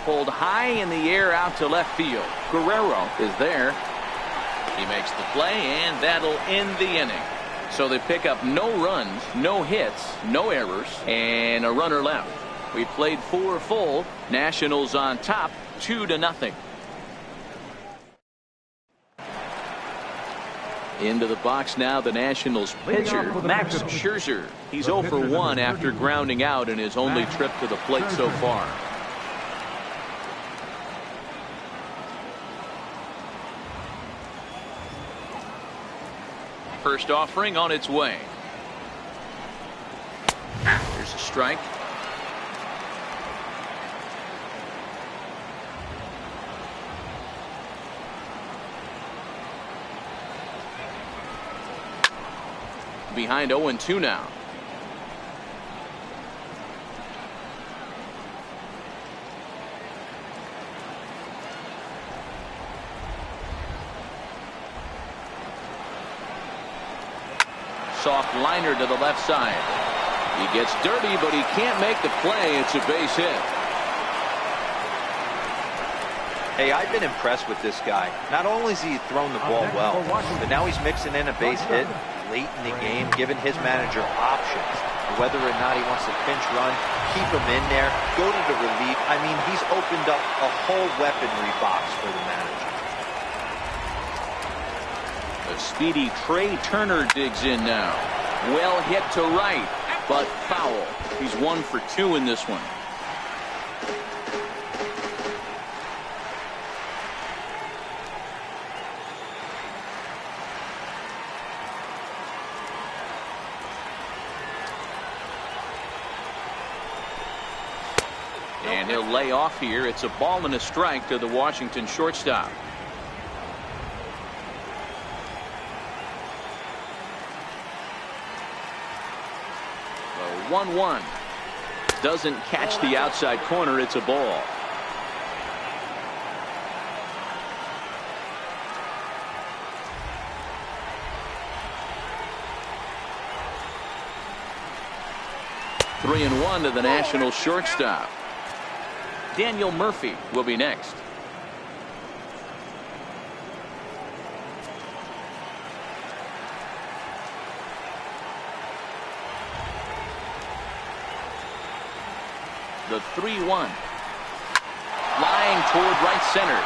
Pulled high in the air out to left field. Guerrero is there. He makes the play, and that'll end the inning. So they pick up no runs, no hits, no errors, and a runner left. We played 4 full. Nationals on top, 2-0. Into the box now, the Nationals pitcher, Max Scherzer. He's 0 for 1 after grounding out in his only trip to the plate so far. First offering on its way. Here's a strike. Behind 0-2 now. Soft liner to the left side. He gets dirty, but he can't make the play. It's a base hit. Hey, I've been impressed with this guy. Not only has he thrown the ball well, but now he's mixing in a base hit late in the game, giving his manager options. Whether or not he wants to pinch run, keep him in there, go to the relief. I mean, he's opened up a whole weaponry box for the manager. The speedy Trey Turner digs in now. Well hit to right, but foul. He's 1 for 2 in this one. And he'll lay off here. It's a ball and a strike to the Washington shortstop. The 1-1 doesn't catch the outside corner. It's a ball. Three and 1 to the National shortstop. Daniel Murphy will be next. The 3-1. Flying toward right center.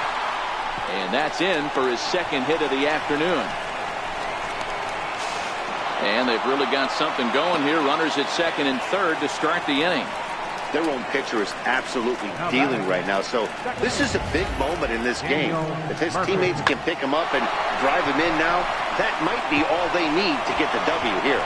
And that's in for his second hit of the afternoon. And they've really got something going here. Runners at second and third to start the inning. Their own pitcher is absolutely dealing right now, so this is a big moment in this game. If his teammates can pick him up and drive him in now, that might be all they need to get the W here.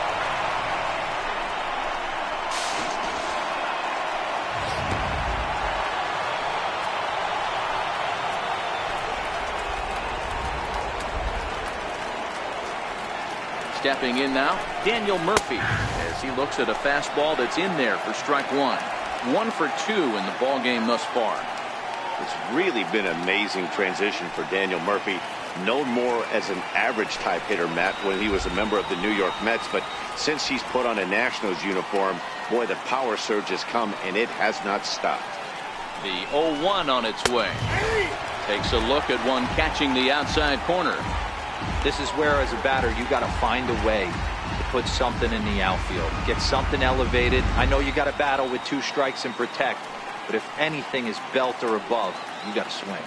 Stepping in now, Daniel Murphy, as he looks at a fastball that's in there for strike 1. 1 for 2 in the ball game thus far. It's really been an amazing transition for Daniel Murphy, known more as an average type hitter, Matt, when he was a member of the New York Mets, but since he's put on a Nationals uniform, boy, the power surge has come and it has not stopped. The 0-1 on its way. Takes a look at one catching the outside corner. This is where, as a batter, you got to find a way to put something in the outfield, get something elevated. I know you got to battle with 2 strikes and protect, but if anything is belt or above, you got to swing.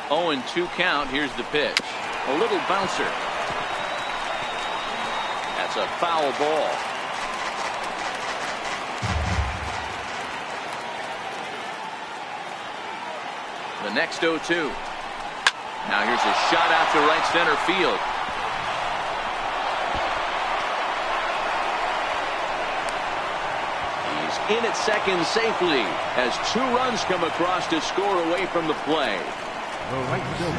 Oh, and 2 count. Here's the pitch. A little bouncer. That's a foul ball. The next 0-2. Now here's a shot out to right center field. He's in at second safely as 2 runs come across to score away from the play.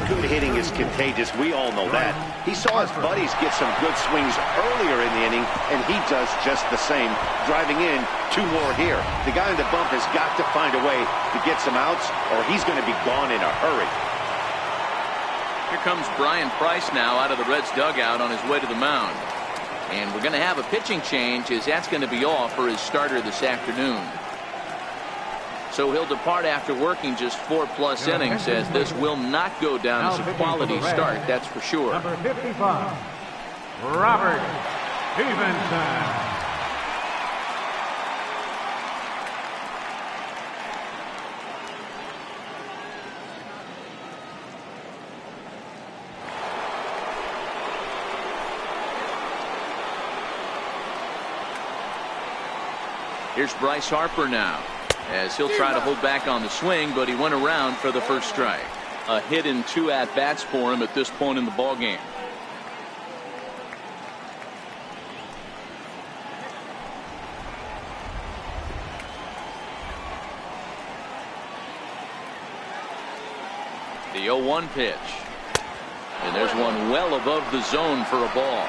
Good hitting is contagious. We all know that. He saw his buddies get some good swings earlier in the inning, and he does just the same, driving in 2 more here. The guy in the bump has got to find a way to get some outs, or he's going to be gone in a hurry. Here comes Brian Price now out of the Reds dugout on his way to the mound. And we're going to have a pitching change, as that's going to be off for his starter this afternoon. So he'll depart after working just 4+ innings, as this will not go down as a quality start, that's for sure. Number 55, Robert Stevenson. Here's Bryce Harper now, as he'll try to hold back on the swing, but he went around for the first strike. A hit in 2 at-bats for him at this point in the ballgame. The 0-1 pitch. And there's one well above the zone for a ball.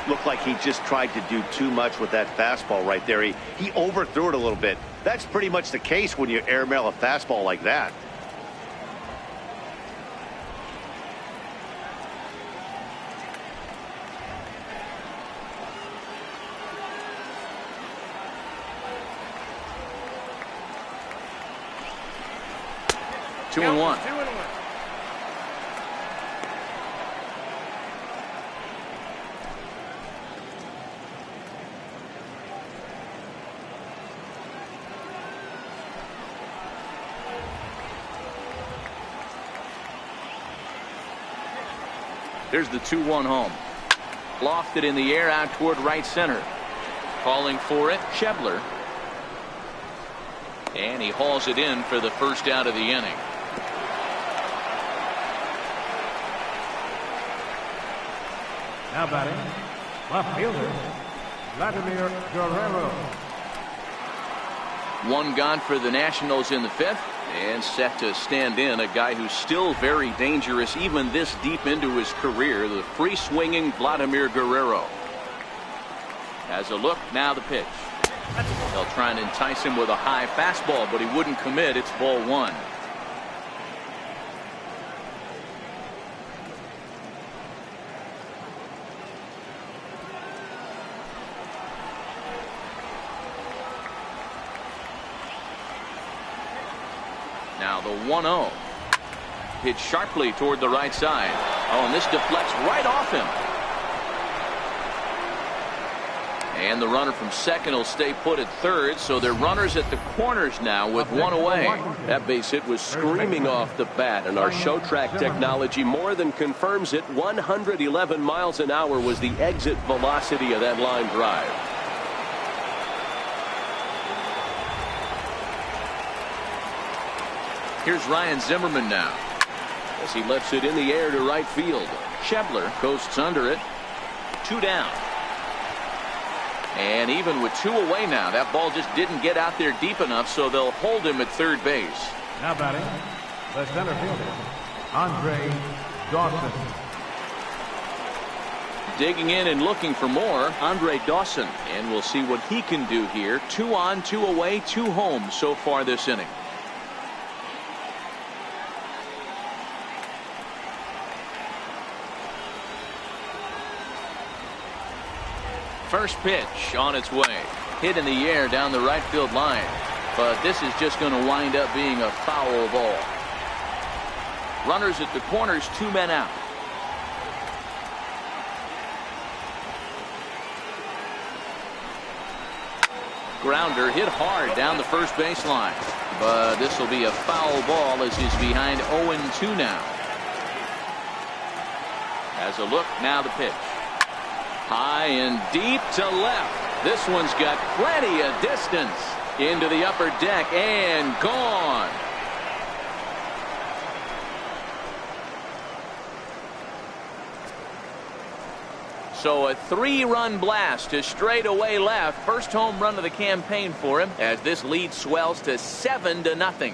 Looked like he just tried to do too much with that fastball right there. He overthrew it a little bit. That's pretty much the case when you airmail a fastball like that. Two and one. Here's the 2-1 home. Lofted in the air out toward right center. Calling for it, Schebler. And he hauls it in for the first out of the inning. Now batting, left fielder, Vladimir Guerrero. One gone for the Nationals in the fifth. And set to stand in a guy who's still very dangerous even this deep into his career, the free-swinging Vladimir Guerrero. Has a look, now the pitch. They'll try and entice him with a high fastball, but he wouldn't commit. It's ball one. Now the 1-0. Hit sharply toward the right side. Oh, and this deflects right off him. And the runner from second will stay put at third, so they're runners at the corners now with one away. That base hit was screaming off the bat, and our show track technology more than confirms it. 111 miles an hour was the exit velocity of that line drive. Here's Ryan Zimmerman now As he lifts it in the air to right field. Schebler coasts under it. 2 down. And even with 2 away now, that ball just didn't get out there deep enough, so they'll hold him at third base. Now batting, the center fielder, Andre Dawson. Digging in and looking for more, Andre Dawson. And we'll see what he can do here. 2 on, 2 away, 2 home so far this inning. First pitch on its way. Hit in the air down the right field line. But this is just going to wind up being a foul ball. Runners at the corners, 2 men out. Grounder hit hard down the first baseline. But this will be a foul ball as he's behind 0-2 now. As a look, now the pitch. High and deep to left. This one's got plenty of distance into the upper deck and gone. So a 3-run blast to straightaway left. First home run of the campaign for him as this lead swells to 7-0.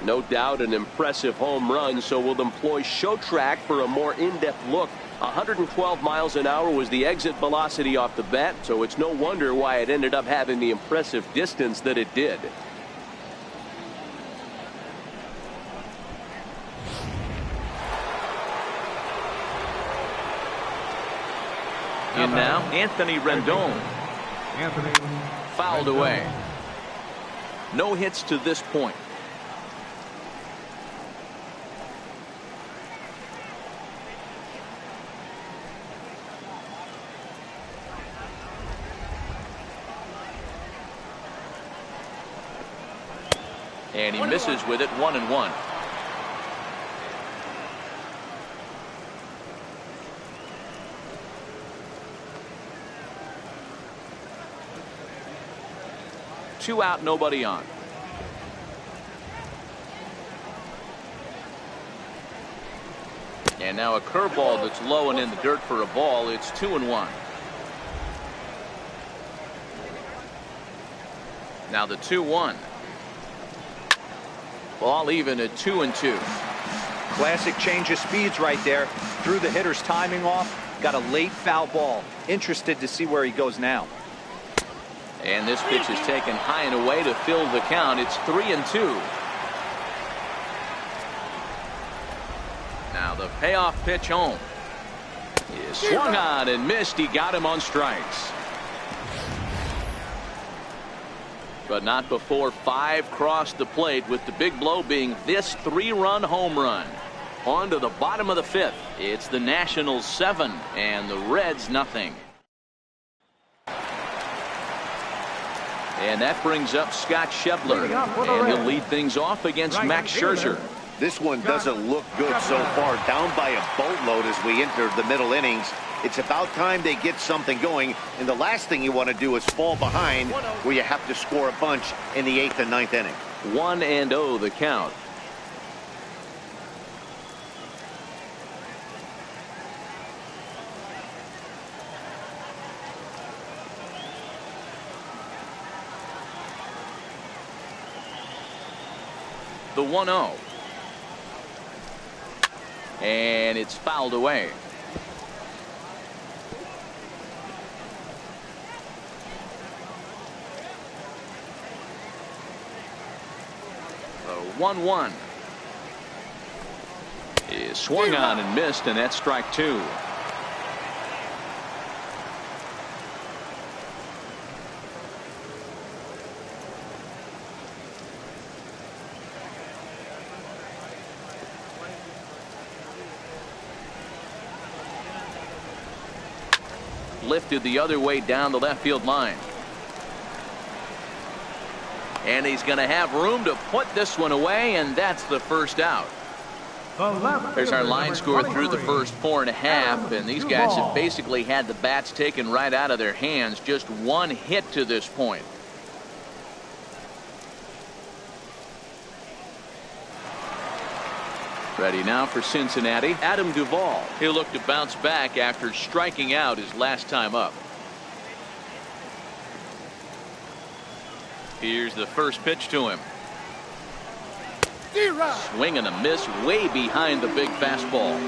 No doubt an impressive home run, so we'll employ show track for a more in-depth look. 112 miles an hour was the exit velocity off the bat, so it's no wonder why it ended up having the impressive distance that it did. In now, Anthony Rendon. Fouled away. No hits to this point. And he misses with it, 1-1. Two out, nobody on. And now a curveball that's low and in the dirt for a ball. It's 2-1. Now the 2-1. Ball even at 2-2. Classic change of speeds right there. Threw the hitter's timing off. Got a late foul ball. Interested to see where he goes now. And this pitch is taken high and away to fill the count. It's 3-2. Now the payoff pitch home. Is swung on and missed. He got him on strikes. But not before 5 crossed the plate, with the big blow being this 3-run home run. On to the bottom of the 5th. It's the Nationals 7 and the Reds nothing. And that brings up Scott Schebler, and he'll lead things off against Max Scherzer. This one doesn't look good so far. Down by a boatload as we enter the middle innings. It's about time they get something going, and the last thing you want to do is fall behind where you have to score a bunch in the 8th and 9th inning. 1-0 the count. The 1-0. And it's fouled away. The 1-1 is swung on and missed, and that's strike 2. Lifted the other way down the left field line. And he's going to have room to put this one away, and that's the first out. There's our line score through the first 4.5, and these guys have basically had the bats taken right out of their hands. Just one hit to this point. Ready now for Cincinnati, Adam Duvall. He'll look to bounce back after striking out his last time up. Here's the first pitch to him. Swing and a miss way behind the big fastball.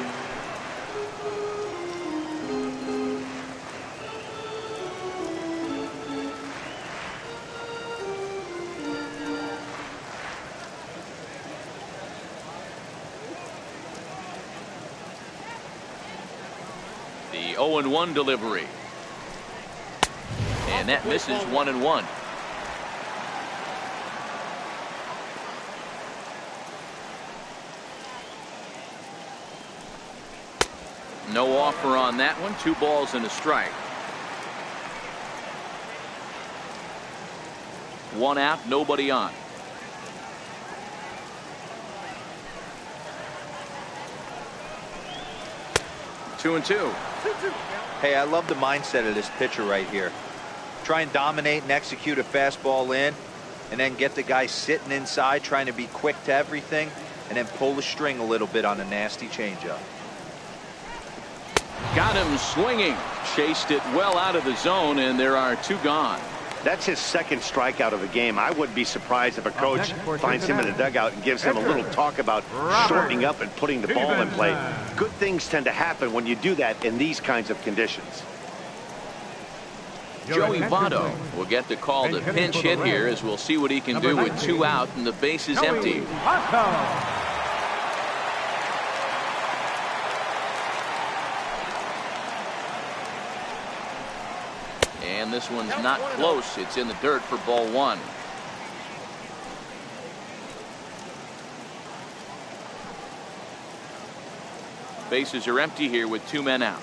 The 0-1 delivery. And that misses 1-1. No offer on that one. 2 balls and a strike. 1 out, nobody on. Two and two. Hey, I love the mindset of this pitcher right here. Try and dominate and execute a fastball in, and then get the guy sitting inside trying to be quick to everything, and then pull the string a little bit on a nasty changeup. Got him swinging. Chased it well out of the zone, and there are 2 gone. That's his second strikeout of the game. I wouldn't be surprised if a coach finds him in the dugout and gives him a little talk about shortening up and putting the ball in play. Good things tend to happen when you do that in these kinds of conditions. Joey Votto will get the call to pinch hit here, as we'll see what he can do with 2 out and the base is empty. And this one's not close. It's in the dirt for ball 1. Bases are empty here with 2 men out.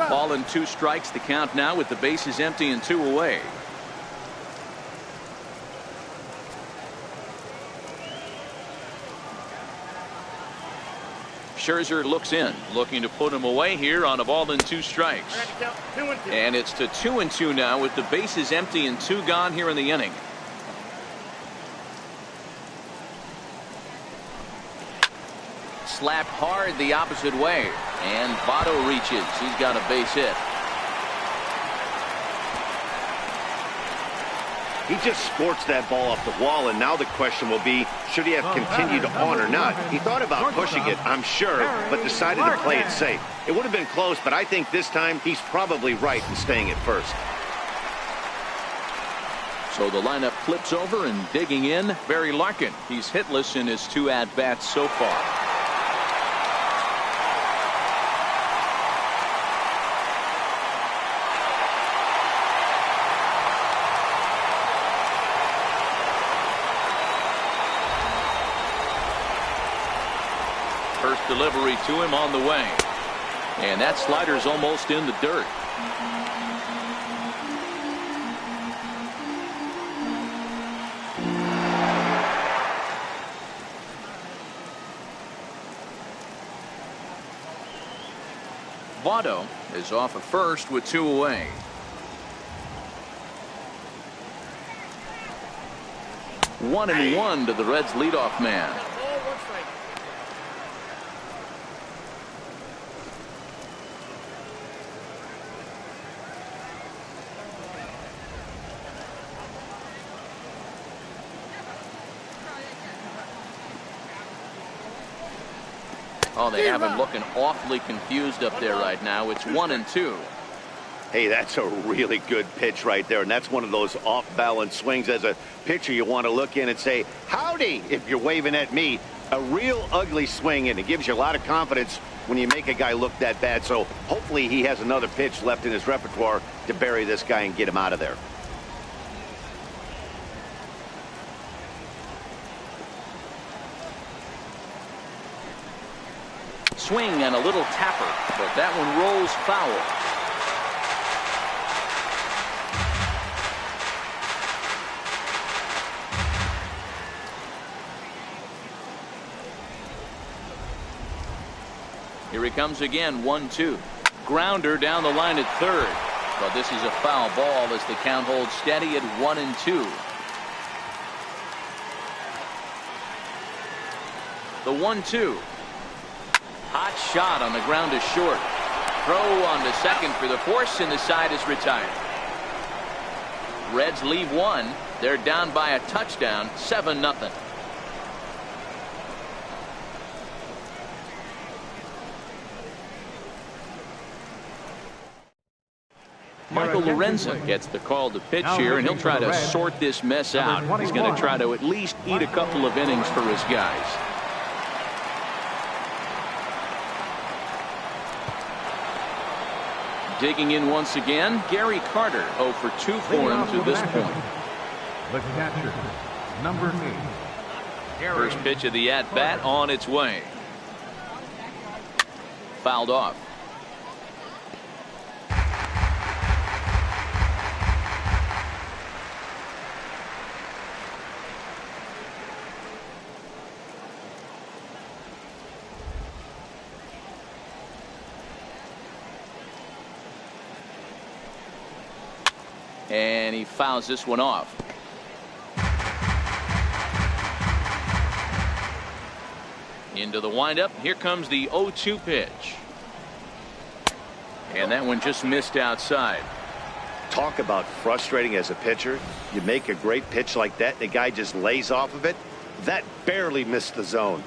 Ball and 2 strikes, the count now with the bases empty and 2 away. Scherzer looks in, looking to put him away here on a ball and 2 strikes. And it's to 2-2 now with the bases empty and 2 gone here in the inning. slapped hard the opposite way. And Votto reaches. He's got a base hit. He just sports that ball off the wall, and now the question will be, should he have continued on or not? He thought about pushing it, I'm sure, but decided to play it safe. It would have been close, but I think this time he's probably right in staying at first. So the lineup flips over, and digging in, Barry Larkin. He's hitless in his 2 at-bats so far. First delivery to him on the way. And that slider's almost in the dirt. Votto is off at first with 2 away. One and one to the Reds leadoff man. Oh, they have him looking awfully confused up there right now. It's 1-2. Hey, that's a really good pitch right there, and that's one of those off-balance swings. As a pitcher, you want to look in and say, howdy, if you're waving at me. A real ugly swing, and it gives you a lot of confidence when you make a guy look that bad. So hopefully he has another pitch left in his repertoire to bury this guy and get him out of there. Swing and a little tapper, but that one rolls foul. Here he comes again, 1-2. Grounder down the line at third. But this is a foul ball as the count holds steady at 1-2. The 1-2. Hot shot on the ground is short. Throw on to second for the force, and the side is retired. Reds leave one. They're down by a touchdown, 7-0. Michael Lorenzen gets the call to pitch here, and he'll try to sort this mess out. He's going to try to at least eat a couple of innings for his guys. Digging in once again, Gary Carter, 0 for 2 for him to this point. The catcher, number 8. First pitch of the at-bat on its way. Fouled off. And he fouls this one off. Into the windup. Here comes the 0-2 pitch. And that one just missed outside. Talk about frustrating as a pitcher. You make a great pitch like that, and the guy just lays off of it. That barely missed the zone.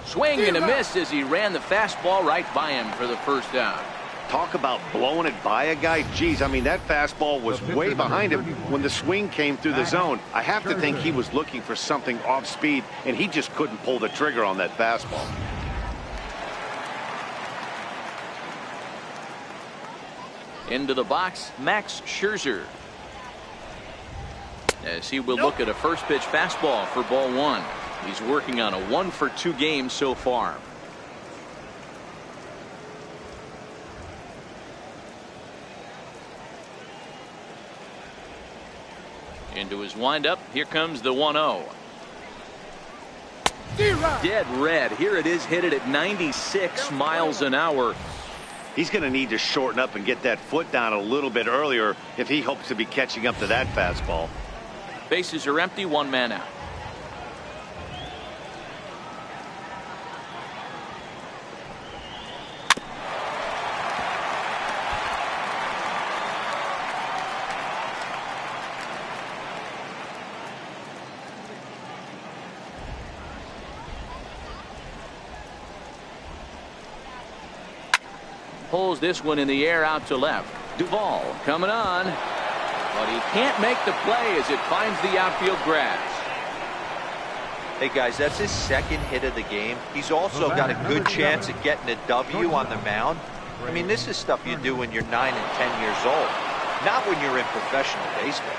Swing and a miss as he ran the fastball right by him for the first down. Talk about blowing it by a guy. Geez, I mean, that fastball was way behind him when the swing came through the zone. I have to think he was looking for something off speed, and he just couldn't pull the trigger on that fastball. Into the box, Max Scherzer. As he will look at a first pitch fastball for ball 1. He's working on a 1 for 2 game so far. Into his windup. Here comes the 1-0. Dead red. Here it is, hit it at 96 miles an hour. He's going to need to shorten up and get that foot down a little bit earlier if he hopes to be catching up to that fastball. Bases are empty, one man out. Pulls this one in the air out to left. Duvall coming on, but he can't make the play as it finds the outfield grass. Hey guys, that's his second hit of the game. He's also got a good chance at getting a W on the mound. I mean, this is stuff you do when you're 9 and 10 years old, not when you're in professional baseball.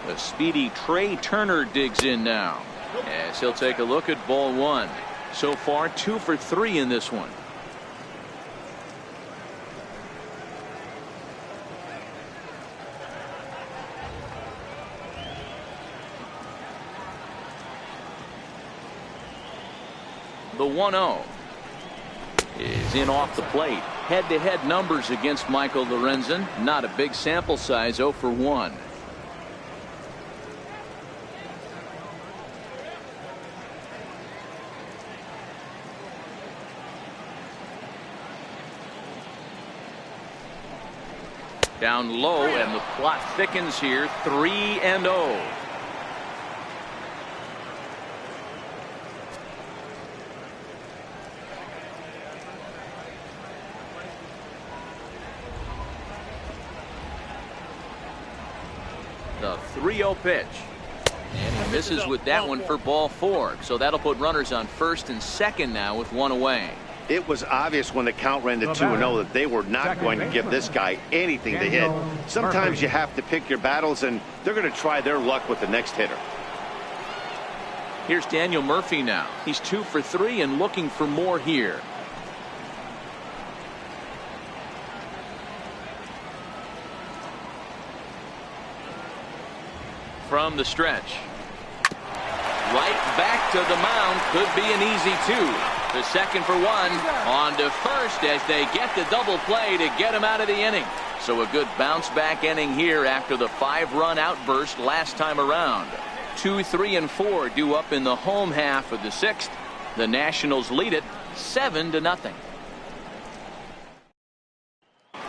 The speedy Trey Turner digs in now, as he'll take a look at ball one. So far 2 for 3 in this one. The 1-0 is in off the plate. Head-to-head numbers against Michael Lorenzen. Not a big sample size, 0 for 1. Down low, and the plot thickens here. 3-0. The 3-0 pitch. And he misses with that one for ball 4. So that'll put runners on first and second now with one away. It was obvious when the count ran to 2-0 that they were not going to give this guy anything to hit. Sometimes you have to pick your battles, and they're going to try their luck with the next hitter. Here's Daniel Murphy now. He's 2 for 3 and looking for more here. From the stretch. Right back to the mound. Could be an easy 2. The second for 1. On to first as they get the double play to get him out of the inning. So a good bounce back inning here after the 5-run outburst last time around. 2, 3, and 4 due up in the home half of the 6th. The Nationals lead it 7-0.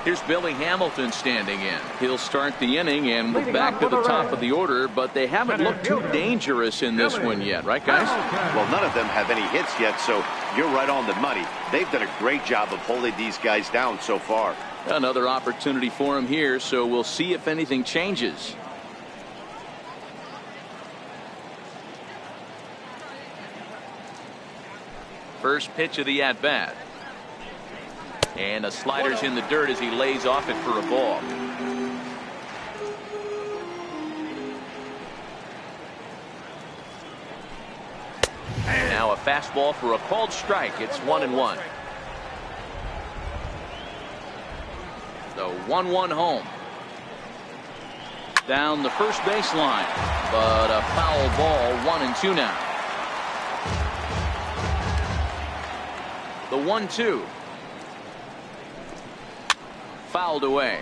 Here's Billy Hamilton standing in. He'll start the inning, and we're back to the top of the order, but they haven't looked too dangerous in this one yet, right, guys? Well, none of them have any hits yet, so you're right on the money. They've done a great job of holding these guys down so far. Another opportunity for him here, so we'll see if anything changes. First pitch of the at-bat. And a slider's in the dirt as he lays off it for a ball. Now a fastball for a called strike. It's 1-1. The 1-1 home. Down the first baseline, but a foul ball. 1-2 now. The 1-2. Fouled away.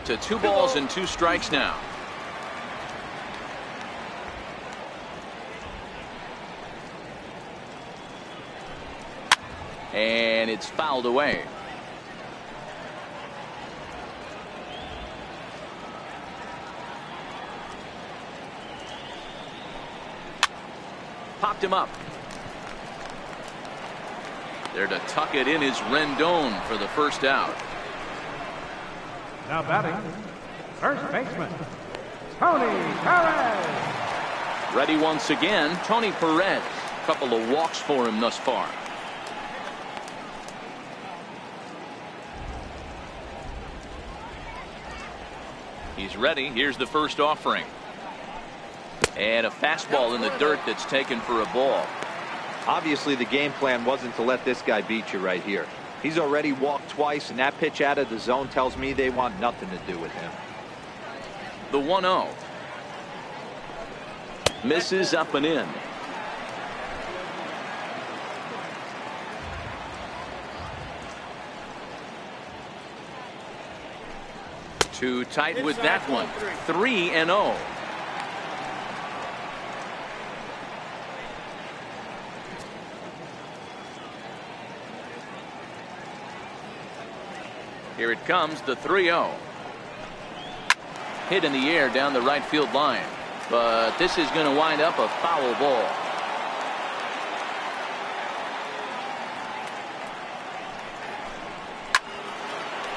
To 2 balls and 2 strikes now. And it's fouled away. Popped him up. There to tuck it in is Rendon for the first out. Now batting, first baseman, Tony Perez. Ready once again, Tony Perez. Couple of walks for him thus far. He's ready. Here's the first offering. And a fastball in the dirt that's taken for a ball. Obviously, the game plan wasn't to let this guy beat you right here. He's already walked twice, and that pitch out of the zone tells me they want nothing to do with him. The 1-0. Misses up and in. Too tight with that one. 3-0. Here it comes, the 3-0. Hit in the air down the right field line. But this is going to wind up a foul ball.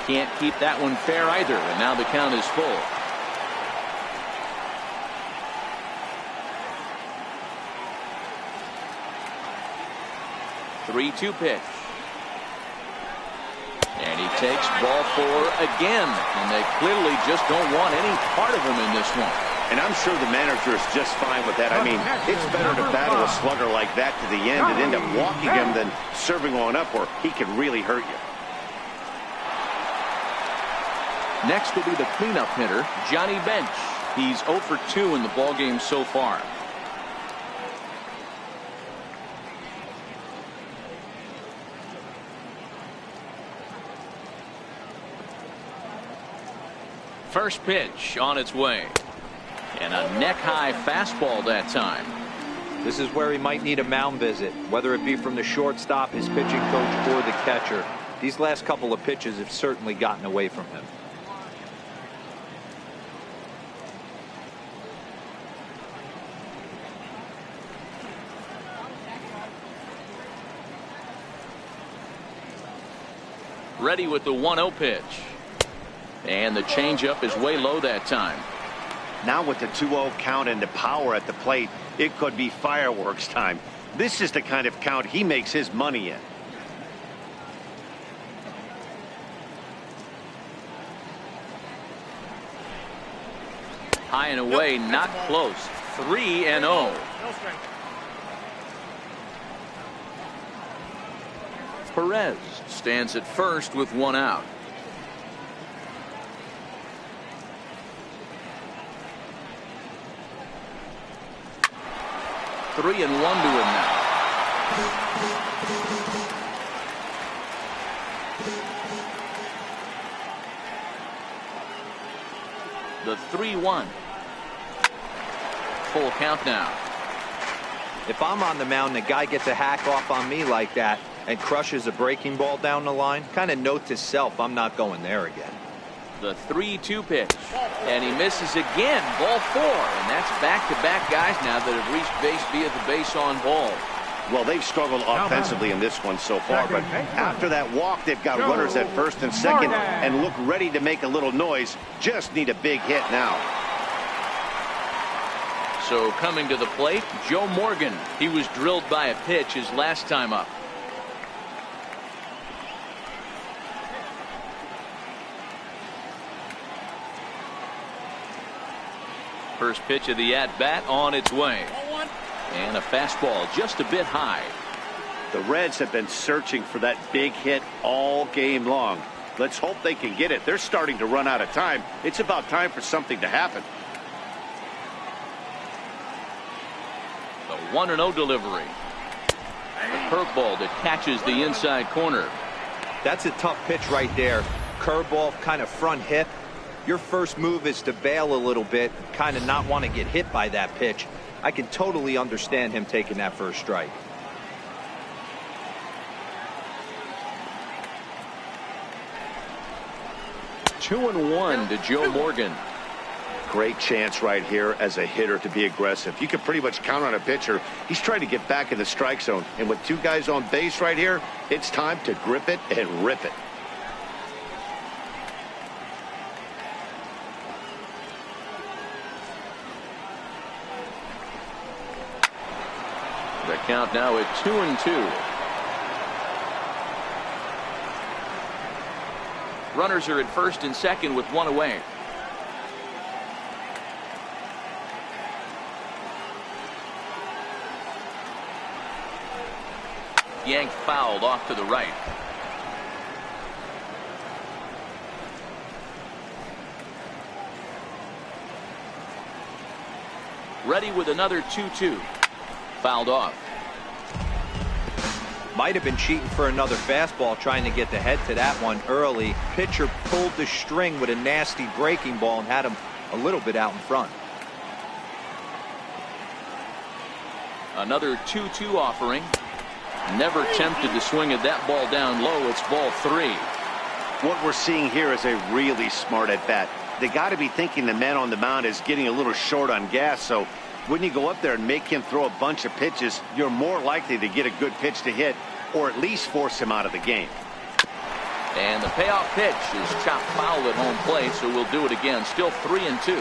Can't keep that one fair either, and now the count is full. Three-two pitch. And he takes ball four again, and they clearly just don't want any part of him in this one. And I'm sure the manager is just fine with that. I mean, it's better to battle a slugger like that to the end and end up walking him than serving one up where he can really hurt you. Next will be the cleanup hitter, Johnny Bench. He's 0 for 2 in the ballgame so far. First pitch on its way. And a neck-high fastball that time. This is where he might need a mound visit, whether it be from the shortstop, his pitching coach, or the catcher. These last couple of pitches have certainly gotten away from him. Ready with the 1-0 pitch. And the changeup is way low that time. Now with the 2-0 count and the power at the plate, it could be fireworks time. This is the kind of count he makes his money in. High and away, not close. 3-0. Perez stands at first with one out. Three and one to him now. The 3-1. Full count now. If I'm on the mound, the guy gets a hack off on me like that and crushes a breaking ball down the line, kind of note to self, I'm not going there again. The 3-2 pitch. And he misses again. Ball four. And that's back-to-back guys now that have reached base via the base on ball. Well, they've struggled offensively in this one so far, but after that walk, they've got runners at first and second and look ready to make a little noise. Just need a big hit now. So coming to the plate, Joe Morgan. He was drilled by a pitch his last time up. First pitch of the at-bat on its way. And a fastball just a bit high. The Reds have been searching for that big hit all game long. Let's hope they can get it. They're starting to run out of time. It's about time for something to happen. The 1-0 delivery. A curveball that catches the inside corner. That's a tough pitch right there. Curveball, kind of front hip. Your first move is to bail a little bit, kind of not want to get hit by that pitch. I can totally understand him taking that first strike. Two and one to Joe Morgan. Great chance right here as a hitter to be aggressive. You can pretty much count on a pitcher. He's trying to get back in the strike zone. And with two guys on base right here, it's time to grip it and rip it. The count now at 2-2. Runners are at first and second with one away. Yanked fouled off to the right. Ready with another 2-2. Fouled off. Might have been cheating for another fastball, trying to get the head to that one early. Pitcher pulled the string with a nasty breaking ball and had him a little bit out in front. Another 2-2 offering. Never tempted to swing at that ball down low. It's ball 3. What we're seeing here is a really smart at bat. They got to be thinking the man on the mound is getting a little short on gas, so when you go up there and make him throw a bunch of pitches, you're more likely to get a good pitch to hit or at least force him out of the game. And the payoff pitch is chopped foul at home plate, so we'll do it again. Still 3-2.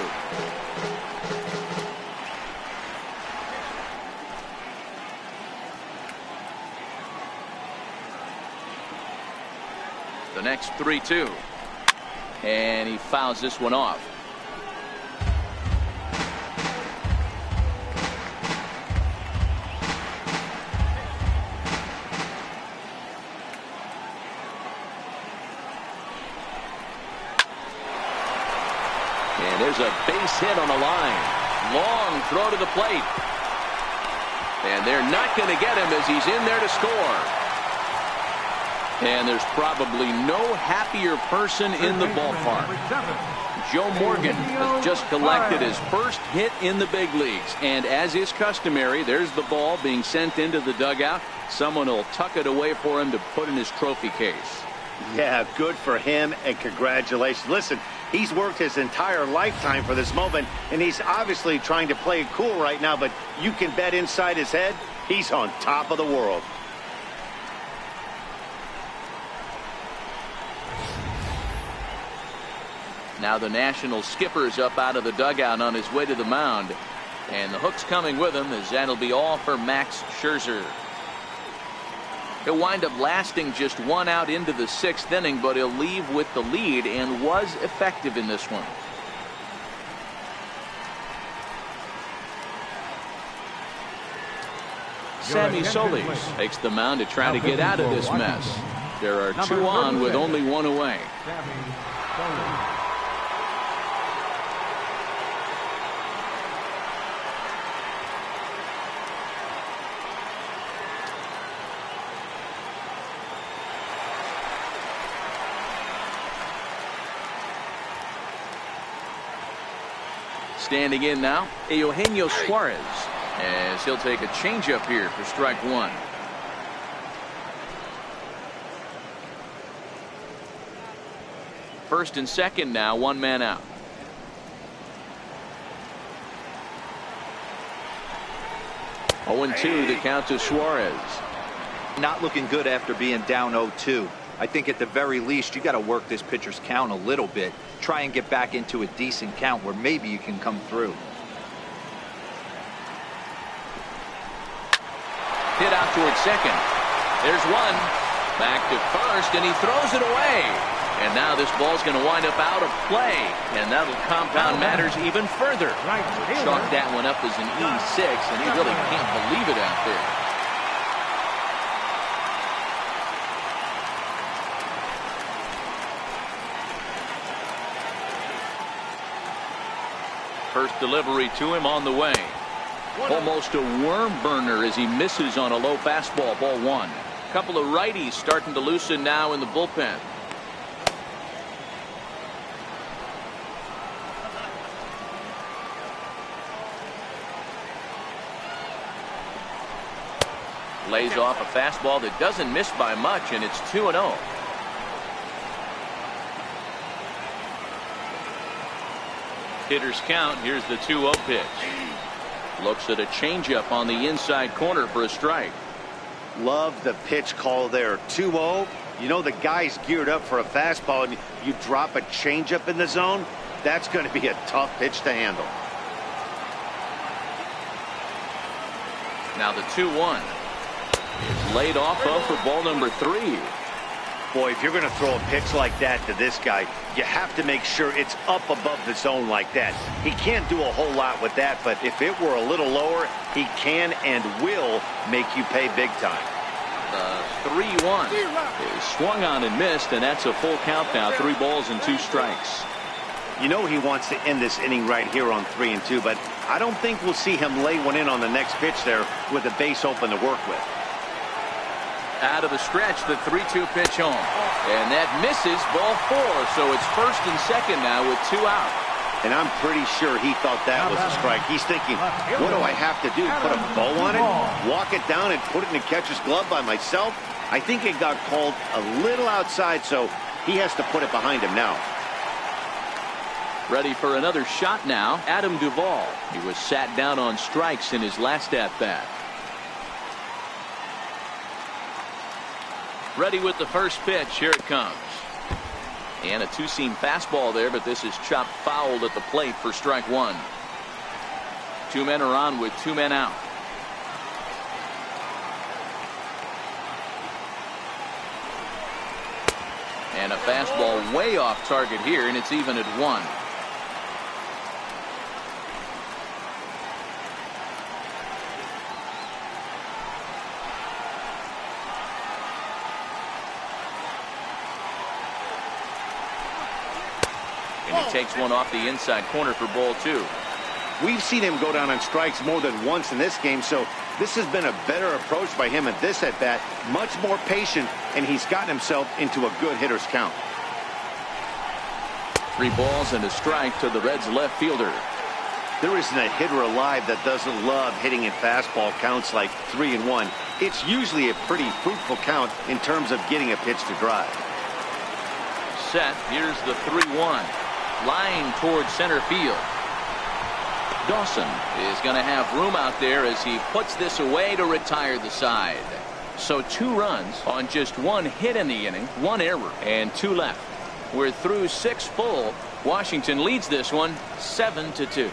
The next 3-2. And he fouls this one off. And there's a base hit on the line. Long throw to the plate. And they're not going to get him as he's in there to score. And there's probably no happier person in the ballpark. Joe Morgan has just collected his first hit in the big leagues. And as is customary, there's the ball being sent into the dugout. Someone will tuck it away for him to put in his trophy case. Yeah, good for him, and congratulations. Listen, he's worked his entire lifetime for this moment, and he's obviously trying to play it cool right now, but you can bet inside his head, he's on top of the world. Now the National skipper's up out of the dugout on his way to the mound. And the hook's coming with him, as that'll be all for Max Scherzer. He'll wind up lasting just one out into the 6th inning, but he'll leave with the lead and was effective in this one. Sammy Solis takes the mound to try to get out of this mess. There are 2 on with only 1 away. Standing in now, Eugenio Suarez, as he'll take a changeup here for strike 1. First and second now, 1 man out. Oh, 0-2 the count to Suarez. Not looking good after being down 0-2. I think at the very least you got to work this pitcher's count a little bit. Try and get back into a decent count where maybe you can come through. Hit out towards second. There's one. Back to first, and he throws it away. And now this ball's going to wind up out of play, and that'll compound matters even further. Chalk that one up as an E6, and he really can't believe it out there. First delivery to him on the way. Almost a worm burner as he misses on a low fastball, ball 1. Couple of righties starting to loosen now in the bullpen. Lays off a fastball that doesn't miss by much, and it's 2-0. Hitters count. Here's the 2-0 pitch. Looks at a changeup on the inside corner for a strike. Love the pitch call there. 2-0. You know the guy's geared up for a fastball, and you drop a changeup in the zone. That's going to be a tough pitch to handle. Now the 2-1. It's laid off of for ball number 3. Boy, if you're going to throw a pitch like that to this guy, you have to make sure it's up above the zone like that. He can't do a whole lot with that, but if it were a little lower, he can and will make you pay big time. The 3-1 is swung on and missed, and that's a full count now. 3 balls and 2 strikes. You know he wants to end this inning right here on 3-2, but I don't think we'll see him lay one in on the next pitch there with the base open to work with. Out of the stretch, the 3-2 pitch home. And that misses, ball 4. So it's first and second now with 2 out. And I'm pretty sure he thought that was a strike. He's thinking, what do I have to do? Put a bow on it? Walk it down and put it in the catcher's glove by myself? I think it got called a little outside, so he has to put it behind him now. Ready for another shot now, Adam Duvall. He was sat down on strikes in his last at-bat. Ready with the first pitch. Here it comes. And a 2-seam fastball there, but this is chopped fouled at the plate for strike 1. 2 men are on with 2 men out. And a fastball way off target here, and it's even at 1. And he takes one off the inside corner for ball 2. We've seen him go down on strikes more than once in this game, so this has been a better approach by him at this at-bat. Much more patient, and he's gotten himself into a good hitter's count. 3 balls and a strike to the Reds' left fielder. There isn't a hitter alive that doesn't love hitting in fastball counts like 3-1. It's usually a pretty fruitful count in terms of getting a pitch to drive. Set. Here's the 3-1. Line towards center field. Dawson is going to have room out there as he puts this away to retire the side. So 2 runs on just 1 hit in the inning, 1 error, and 2 left. We're through 6 full. Washington leads this one 7-2.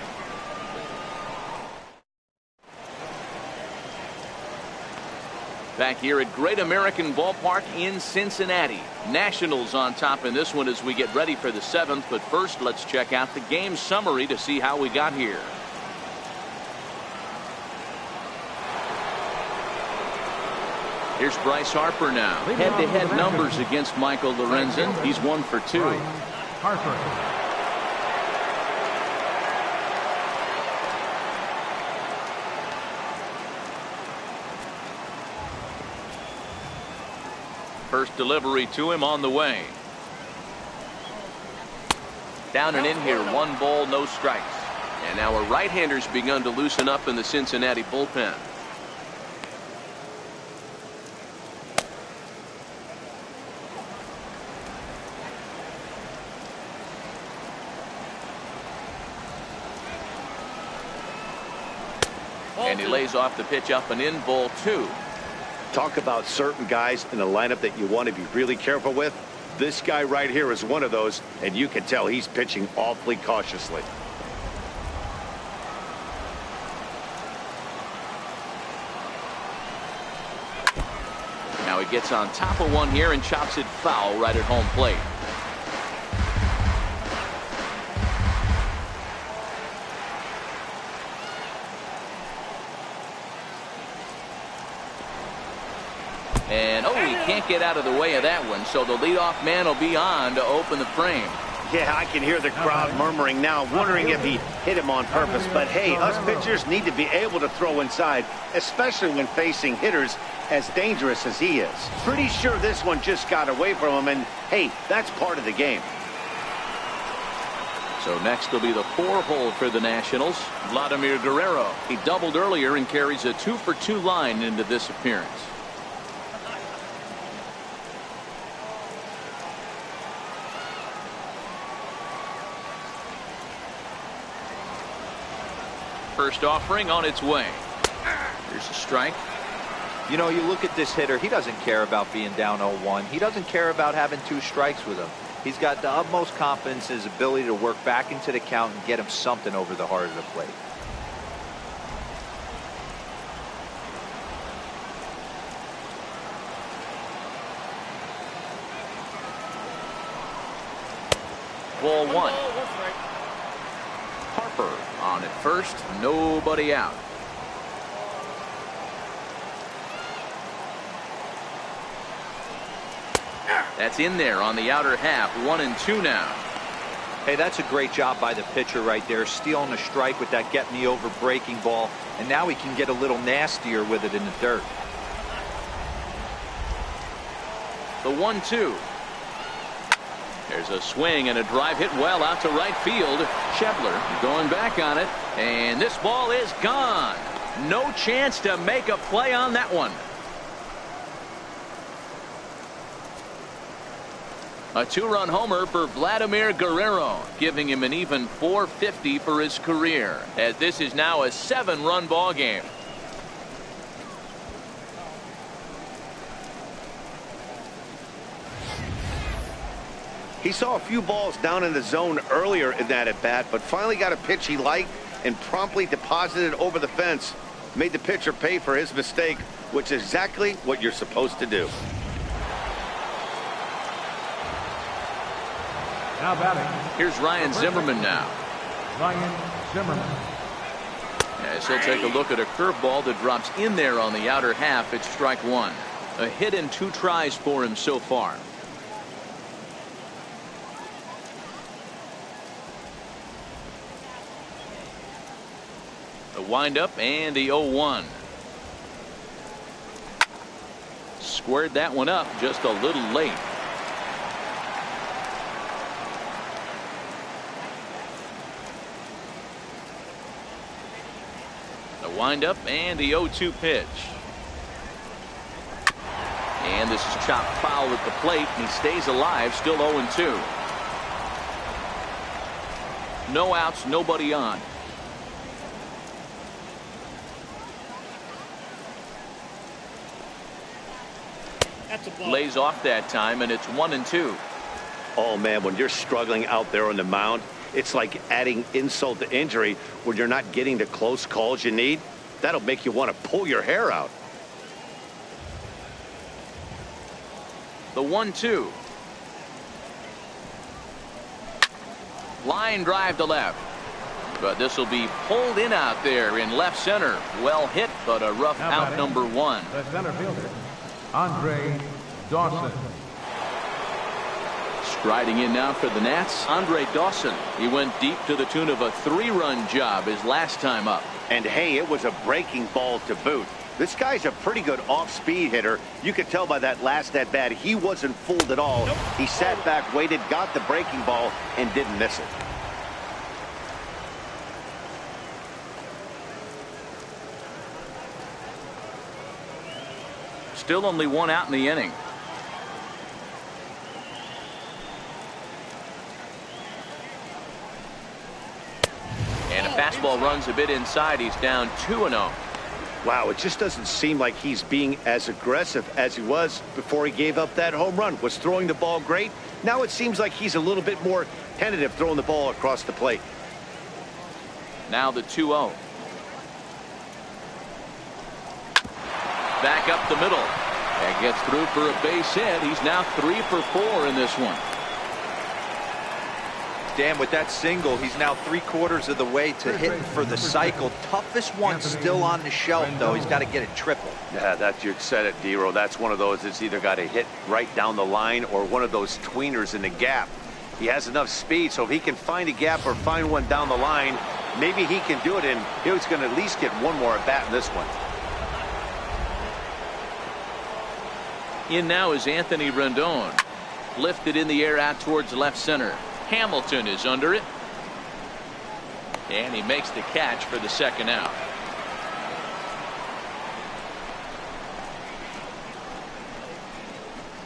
Back here at Great American Ballpark in Cincinnati. Nationals on top in this one as we get ready for the 7th. But first, let's check out the game summary to see how we got here. Here's Bryce Harper now. Head-to-head numbers against Michael Lorenzen. He's 1 for 2. Harper. First delivery to him on the way. Down and in here, 1 ball, no strikes. And now our right-handers begun to loosen up in the Cincinnati bullpen. And he lays off the pitch up and in, ball 2. Talk about certain guys in the lineup that you want to be really careful with. This guy right here is one of those, and you can tell he's pitching awfully cautiously. Now he gets on top of one here and chops it foul right at home plate. And, oh, he can't get out of the way of that one, so the leadoff man will be on to open the frame. Yeah, I can hear the crowd murmuring now, wondering if he hit him on purpose. But, hey, us pitchers need to be able to throw inside, especially when facing hitters as dangerous as he is. Pretty sure this one just got away from him, and, hey, that's part of the game. So next will be the 4-hole for the Nationals, Vladimir Guerrero. He doubled earlier and carries a 2-for-2 line into this appearance. First offering on its way. Here's a strike. You know, you look at this hitter, he doesn't care about being down 0-1. He doesn't care about having 2 strikes with him. He's got the utmost confidence in his ability to work back into the count and get him something over the heart of the plate. Ball 1. Harper on at first, nobody out. That's in there on the outer half. 1-2 now. Hey, that's a great job by the pitcher right there, stealing a strike with that get-me-over breaking ball, and now he can get a little nastier with it in the dirt. The 1-2. There's a swing and a drive hit well out to right field. Schebler going back on it, and this ball is gone. No chance to make a play on that one. A 2-run homer for Vladimir Guerrero, giving him an even .450 for his career, as this is now a 7-run ball game. He saw a few balls down in the zone earlier in that at bat, but finally got a pitch he liked and promptly deposited it over the fence. Made the pitcher pay for his mistake, which is exactly what you're supposed to do. Now batting. Here's Ryan Zimmerman now. Ryan Zimmerman. As he'll take a look at a curveball that drops in there on the outer half. It's strike one. A hit and 2 tries for him so far. The windup and the 0-1. Squared that one up just a little late. The windup and the 0-2 pitch. And this is chopped foul at the plate, and he stays alive, still 0-2. No outs, nobody on. Lays off that time, and it's 1-2. Oh, man, when you're struggling out there on the mound, it's like adding insult to injury when you're not getting the close calls you need. That'll make you want to pull your hair out. The 1-2. Line drive to left. But this will be pulled in out there in left center. Well hit, but a rough out number 1. The center fielder, Andre Dawson. Striding in now for the Nats, Andre Dawson. He went deep to the tune of a 3-run job his last time up. And hey, it was a breaking ball to boot. This guy's a pretty good off-speed hitter. You could tell by that last at bat he wasn't fooled at all. Nope. He sat back, waited, got the breaking ball, and didn't miss it. Still only 1 out in the inning. And a fastball runs a bit inside. He's down 2-0. Wow, it just doesn't seem like he's being as aggressive as he was before he gave up that home run. Was throwing the ball great. Now it seems like he's a little bit more tentative throwing the ball across the plate. Now the 2-0. Back up the middle. And gets through for a base hit. He's now 3 for 4 in this one. Dan, with that single, he's now 3/4 of the way to hitting for the cycle. Toughest one still on the shelf, though. He's got to get it triple. Yeah, you said it, D-Row. That's one of those that's either got to hit right down the line or one of those tweeners in the gap. He has enough speed, so if he can find a gap or find one down the line, maybe he can do it, and he's going to at least get one more at bat in this one. In now is Anthony Rendon. Lifted in the air out towards left center. Hamilton is under it. And he makes the catch for the second out.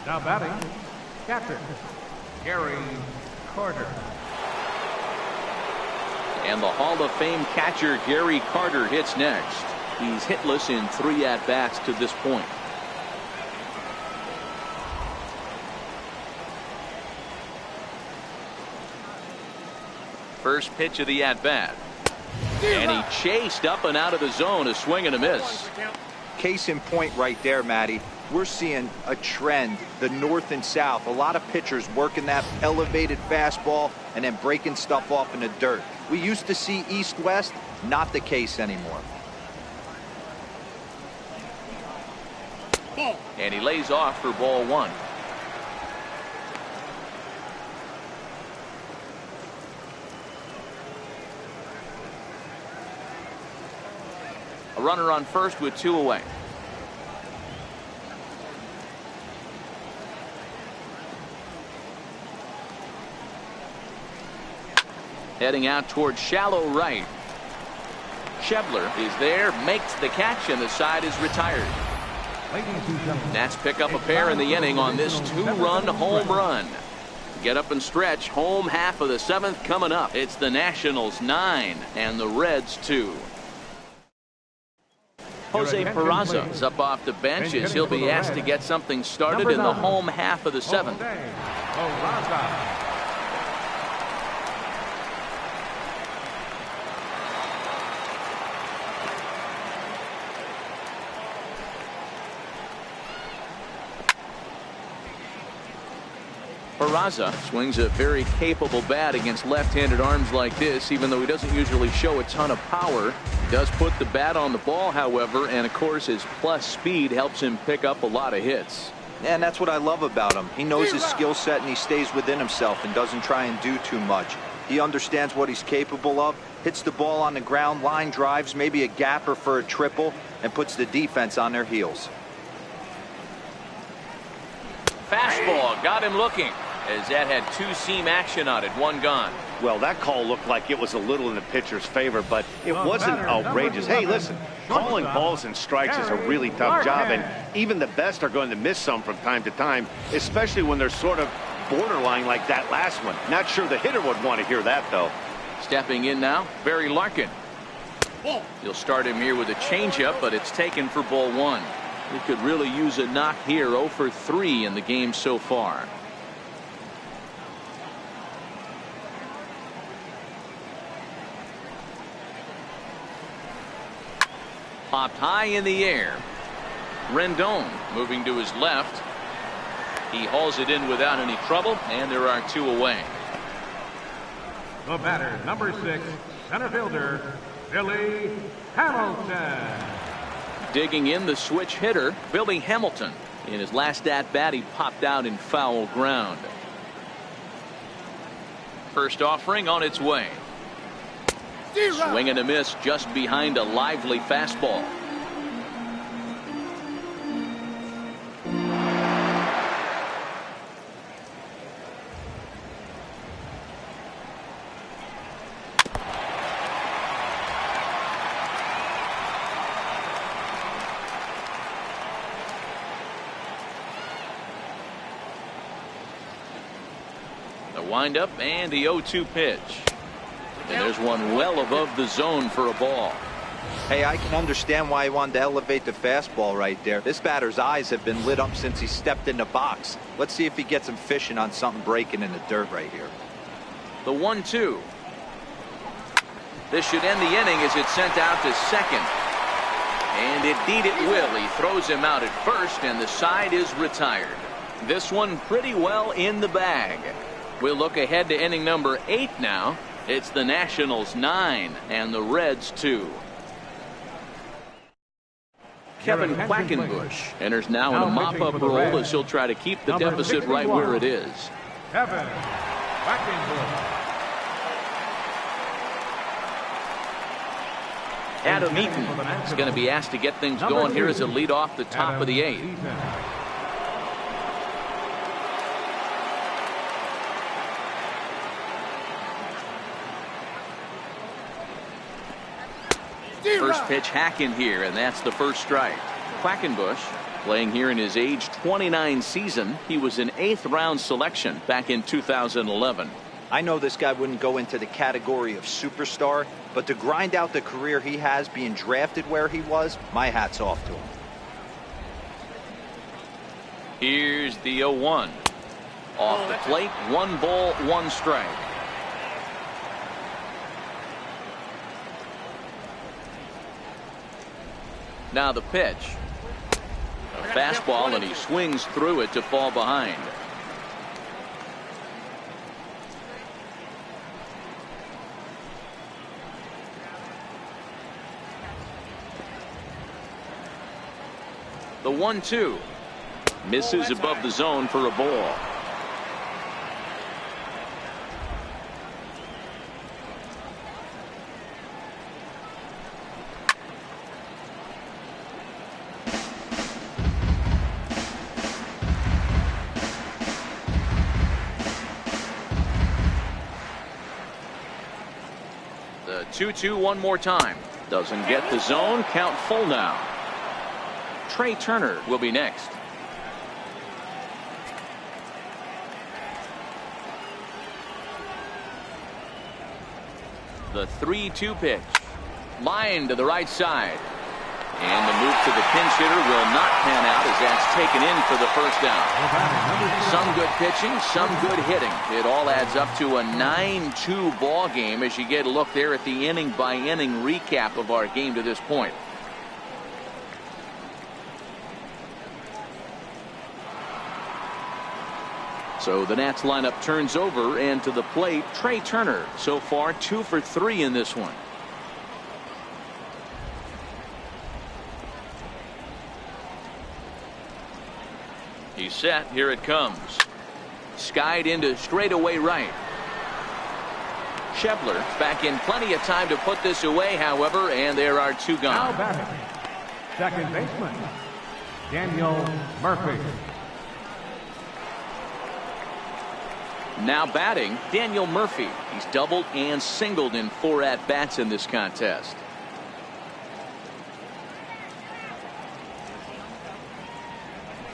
Now batting, catcher, Gary Carter. And the Hall of Fame catcher Gary Carter hits next. He's hitless in 3 at-bats to this point. First pitch of the at-bat. And he chased up and out of the zone, a swing and a miss. Case in point right there, Matty. We're seeing a trend, the north and south. A lot of pitchers working that elevated fastball and then breaking stuff off in the dirt. We used to see east-west, not the case anymore. And he lays off for ball 1. A runner on first with 2 away. Heading out towards shallow right. Shebler is there, makes the catch, and the side is retired. Nats pick up a pair in the inning on this 2-run home run. Get up and stretch. Home half of the 7th coming up. It's the Nationals 9 and the Reds 2. Jose Peraza is up off the bench as he'll be asked to get something started in the home half of the 7th. Peraza swings a very capable bat against left-handed arms like this, even though he doesn't usually show a ton of power. He does put the bat on the ball, however, and of course his plus speed helps him pick up a lot of hits. And that's what I love about him. He knows his skill set and he stays within himself and doesn't try and do too much. He understands what he's capable of, hits the ball on the ground, line drives, maybe a gapper for a triple, and puts the defense on their heels. Fastball got him looking, as that had 2-seam action on it, 1 gone. Well, that call looked like it was a little in the pitcher's favor, but it wasn't outrageous. Hey, listen, calling balls and strikes is a really tough job, and even the best are going to miss some from time to time, especially when they're sort of borderline like that last one. Not sure the hitter would want to hear that, though. Stepping in now, Barry Larkin. You'll start him here with a changeup, but it's taken for ball 1. He could really use a knock here. 0 for 3 in the game so far. Popped high in the air. Rendon moving to his left. He hauls it in without any trouble, and there are 2 away. The batter, number 6, center fielder, Billy Hamilton. Digging in, the switch hitter, Billy Hamilton. In his last at-bat, he popped out in foul ground. First offering on its way. Swing and a miss just behind a lively fastball. The windup and the 0-2 pitch. And there's one well above the zone for a ball. Hey, I can understand why he wanted to elevate the fastball right there. This batter's eyes have been lit up since he stepped in the box. Let's see if he gets him fishing on something breaking in the dirt right here. The 1-2. This should end the inning as it's sent out to second. And indeed it will. He throws him out at first, and the side is retired. This one pretty well in the bag. We'll look ahead to inning number 8 now. It's the Nationals 9 and the Reds 2. Kevin Quackenbush enters now in a mop-up role as he'll try to keep the deficit right where it is. Kevin Quackenbush. Adam Eaton is going to be asked to get things going here as a lead off the top of the 8th. First pitch hacking here, and that's the first strike. Quackenbush playing here in his age 29 season. He was an 8th round selection back in 2011. I know this guy wouldn't go into the category of superstar, but to grind out the career he has being drafted where he was, my hat's off to him. Here's the 0-1. Off the plate, 1 ball, 1 strike. Now the pitch. A fastball, and he swings through it to fall behind. The 1-2. Misses above the zone for a ball. 2-2 one more time. Doesn't get the zone. Count full now. Trey Turner will be next. The 3-2 pitch. Line to the right side. And the move to the pinch hitter will not pan out as that's taken in for the first down. Some good pitching, some good hitting. It all adds up to a 9-2 ball game as you get a look there at the inning by inning recap of our game to this point. So the Nats lineup turns over, and to the plate, Trey Turner. So far 2 for 3 in this one. He's set. Here it comes. Skied into straightaway right. Schebler back in plenty of time to put this away, however, and there are 2 gone. Now batting, second baseman, Daniel Murphy. Now batting, Daniel Murphy. He's doubled and singled in 4 at-bats in this contest.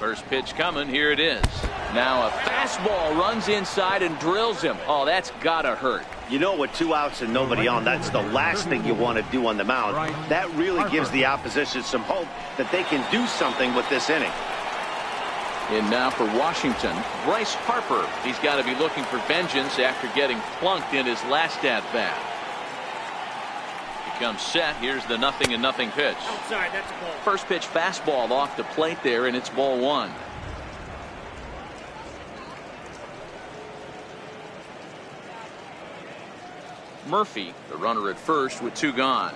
First pitch coming. Here it is. Now a fastball runs inside and drills him. Oh, that's gotta hurt. You know, with 2 outs and nobody on, that's the last thing you want to do on the mound. That really gives the opposition some hope that they can do something with this inning. And now for Washington, Bryce Harper. He's got to be looking for vengeance after getting plunked in his last at-bat. He comes set. Here's the 0-0 pitch. Outside, that's a ball. First pitch fastball off the plate there, and it's ball 1. Murphy, the runner at first with 2 gone.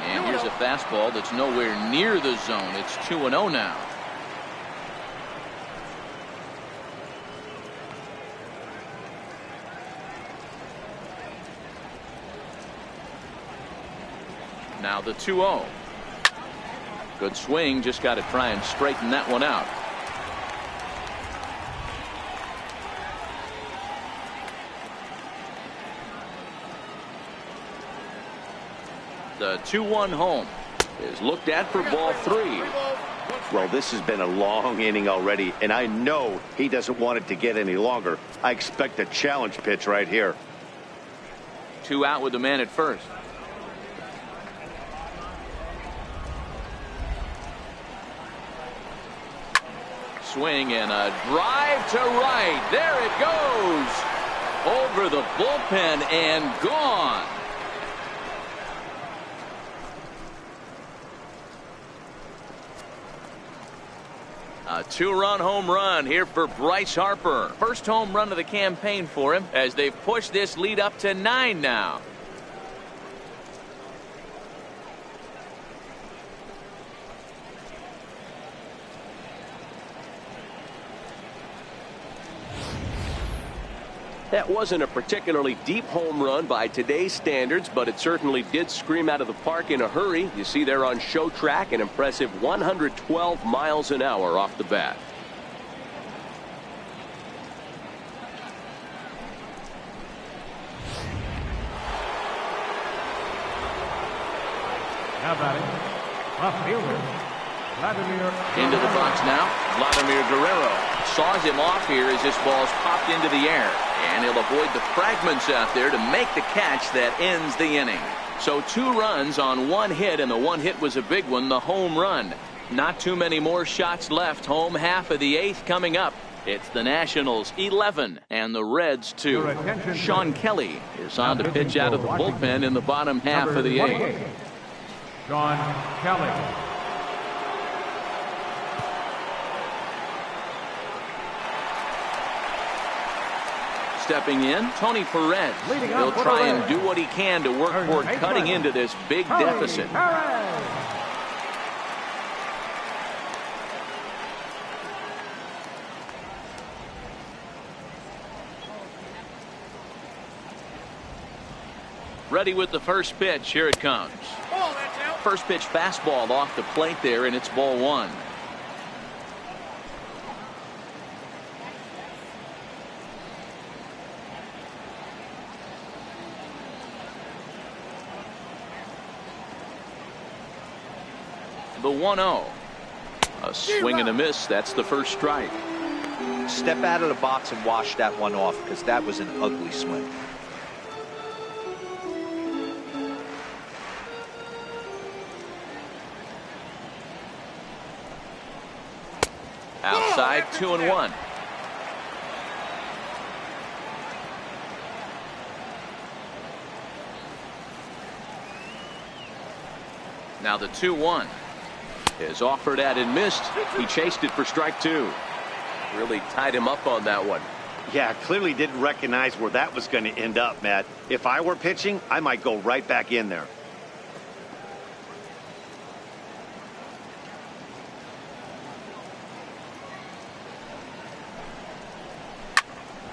And here's a fastball that's nowhere near the zone. It's 2-0 now. Now the 2-0. Good swing. Just got to try and straighten that one out. The 2-1 home is looked at for ball 3. Well, this has been a long inning already, and I know he doesn't want it to get any longer. I expect a challenge pitch right here. 2 out with the man at first. Swing and a drive to right. There it goes. Over the bullpen and gone. A 2-run home run here for Bryce Harper. First home run of the campaign for him as they've pushed this lead up to 9 now. That wasn't a particularly deep home run by today's standards, but it certainly did scream out of the park in a hurry. You see there on show track an impressive 112 miles an hour off the bat. Now batting, left fielder, Vladimir. Into the box now, Vladimir Guerrero saws him off here as this ball's popped into the air. And he'll avoid the fragments out there to make the catch that ends the inning. So 2 runs on 1 hit, and the 1 hit was a big one, the home run. Not too many more shots left. Home half of the 8th coming up. It's the Nationals 11 and the Reds 2. Sean Kelly is on to pitch out of the bullpen in the bottom half of the 8th. Sean Kelly. Stepping in, Tony Perez. He'll try and do what he can to work toward cutting into this big deficit. Ready with the first pitch. Here it comes. First pitch fastball off the plate there, and it's ball 1. The 1-0. A swing and a miss. That's the first strike. Step out of the box and wash that one off, because that was an ugly swing. Outside, 2-1. Now the 2-1 is offered at and missed. He chased it for strike 2. Really tied him up on that one. Yeah, clearly didn't recognize where that was going to end up, Matt. If I were pitching, I might go right back in there.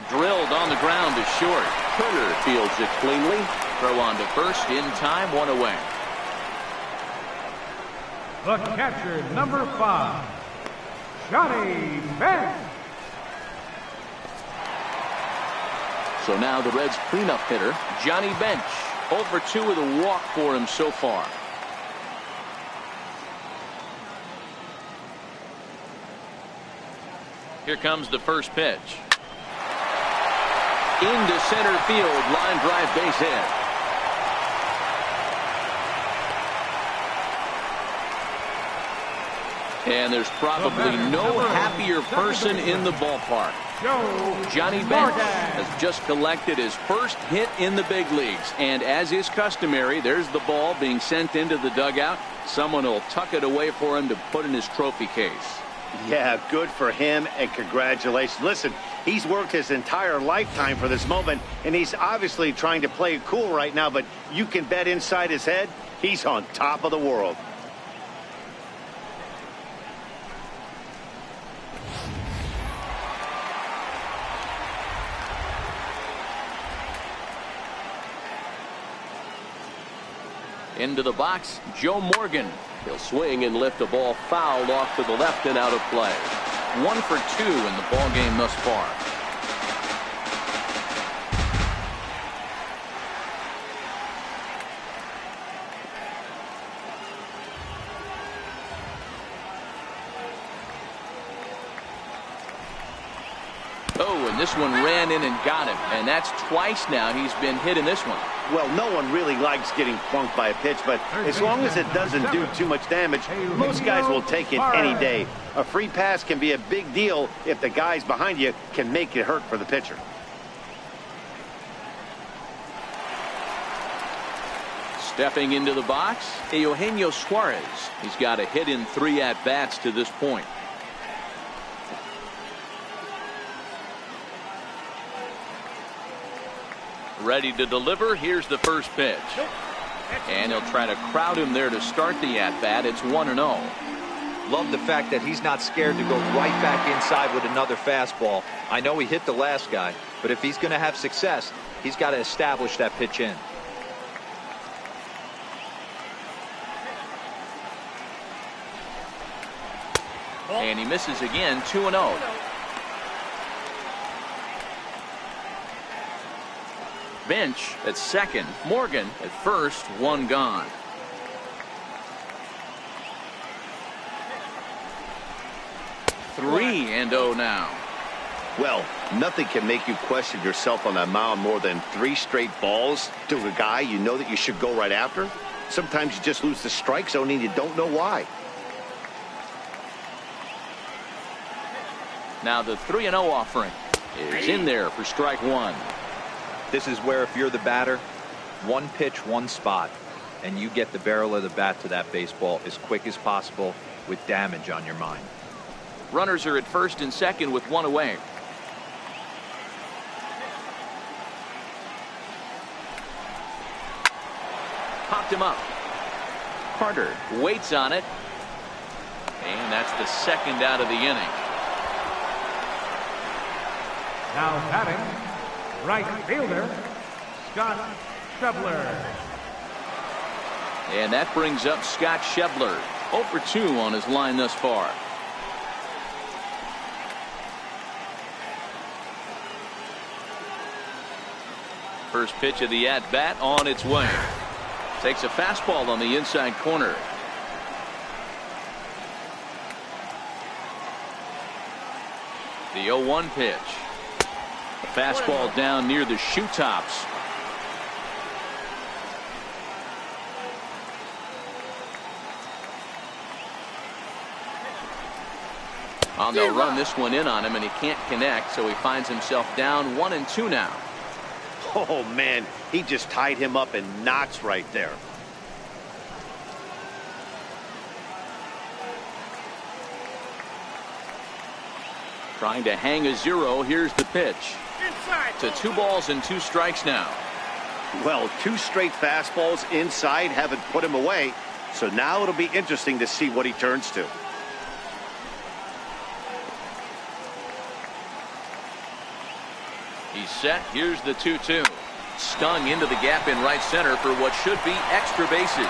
Drilled on the ground to short. Turner fields it cleanly. Throw on to first in time, 1 away. The catcher, number 5, Johnny Bench. So now the Reds' cleanup hitter, Johnny Bench. 0 for 2 with a walk for him so far. Here comes the first pitch. Into center field, line drive, base hit. And there's probably no happier person in the ballpark. Johnny Bench has just collected his first hit in the big leagues. And as is customary, there's the ball being sent into the dugout. Someone will tuck it away for him to put in his trophy case. Yeah, good for him, and congratulations. Listen, he's worked his entire lifetime for this moment, and he's obviously trying to play it cool right now, but you can bet inside his head, he's on top of the world. Into the box, Joe Morgan. He'll swing and lift a ball foul off to the left and out of play. 1 for 2 in the ball game thus far. Oh, and this one ran in and got him. And that's twice now he's been hit in this one. Well, no one really likes getting plunked by a pitch, but as long as it doesn't do too much damage, most guys will take it any day. A free pass can be a big deal if the guys behind you can make it hurt for the pitcher. Stepping into the box, Eugenio Suarez. He's got a hit in 3 at-bats to this point. Ready to deliver. Here's the first pitch. And he'll try to crowd him there to start the at-bat. It's 1-0. Love the fact that he's not scared to go right back inside with another fastball. I know he hit the last guy, but if he's going to have success, he's got to establish that pitch in. And he misses again, 2-0. Bench at second, Morgan at first, 1 gone. Three and 0 now. Well, nothing can make you question yourself on that mound more than 3 straight balls to a guy you know that you should go right after. Sometimes you just lose the strike zone and you don't know why. Now the 3-0 offering is in there for strike 1. This is where, if you're the batter, 1 pitch, 1 spot, and you get the barrel of the bat to that baseball as quick as possible with damage on your mind. Runners are at first and second with 1 away. Popped him up. Carter waits on it. And that's the second out of the inning. Now batting, right fielder, Scott Schebler. And that brings up Scott Schebler. 0 for 2 on his line thus far. First pitch of the at-bat on its way. Takes a fastball on the inside corner. The 0-1 pitch. The fastball down near the shoe tops. Oh, they'll run this one in on him, and he can't connect, so he finds himself down 1-2 now. Oh, man, he just tied him up in knots right there. Trying to hang a 0. Here's the pitch. To 2 balls and 2 strikes now. Well, 2 straight fastballs inside haven't put him away, so now it'll be interesting to see what he turns to. He's set. Here's the 2-2. Stung into the gap in right center for what should be extra bases.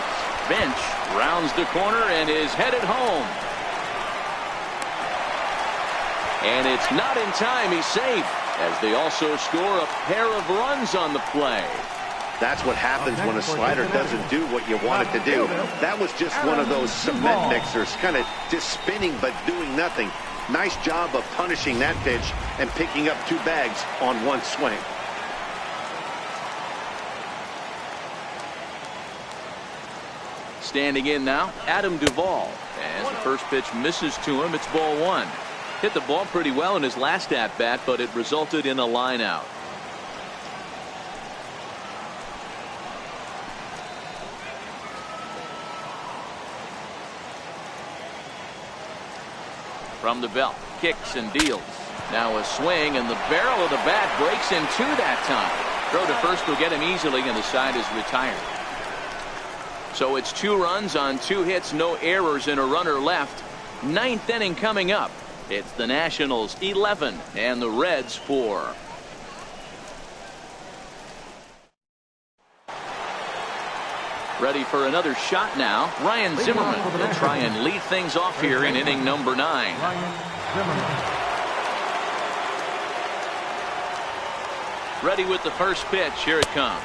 Bench rounds the corner and is headed home. And it's not in time. He's safe, as they also score a pair of runs on the play. That's what happens when a slider doesn't do what you want it to do. That was just one of those cement mixers, kind of just spinning but doing nothing. Nice job of punishing that pitch and picking up 2 bags on 1 swing. Standing in now, Adam Duvall. As the first pitch misses to him, it's ball 1. Hit the ball pretty well in his last at-bat, but it resulted in a line out. From the belt, kicks and deals. Now a swing, and the barrel of the bat breaks in 2 that time. Throw to first will get him easily, and the side is retired. So it's 2 runs on 2 hits, no errors, and a runner left. 9th inning coming up. It's the Nationals 11 and the Reds 4. Ready for another shot now. Ryan Zimmerman will try and lead things off here in inning number 9. Ready with the first pitch. Here it comes.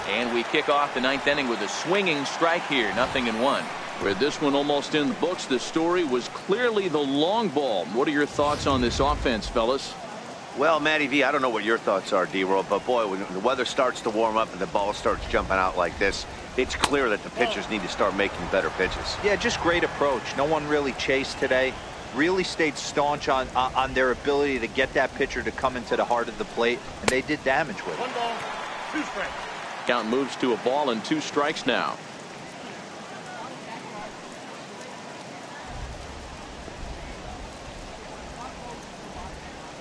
And we kick off the 9th inning with a swinging strike here. 0-1. With this one almost in the books, the story was clearly the long ball. What are your thoughts on this offense, fellas? Well, Matty V, I don't know what your thoughts are, D-Roll, but boy, when the weather starts to warm up and the ball starts jumping out like this, it's clear that the pitchers need to start making better pitches. Yeah, just great approach. No one really chased today. Really stayed staunch on their ability to get that pitcher to come into the heart of the plate, and they did damage with it. 1 ball, 2 strikes. Count moves to a ball and 2 strikes now.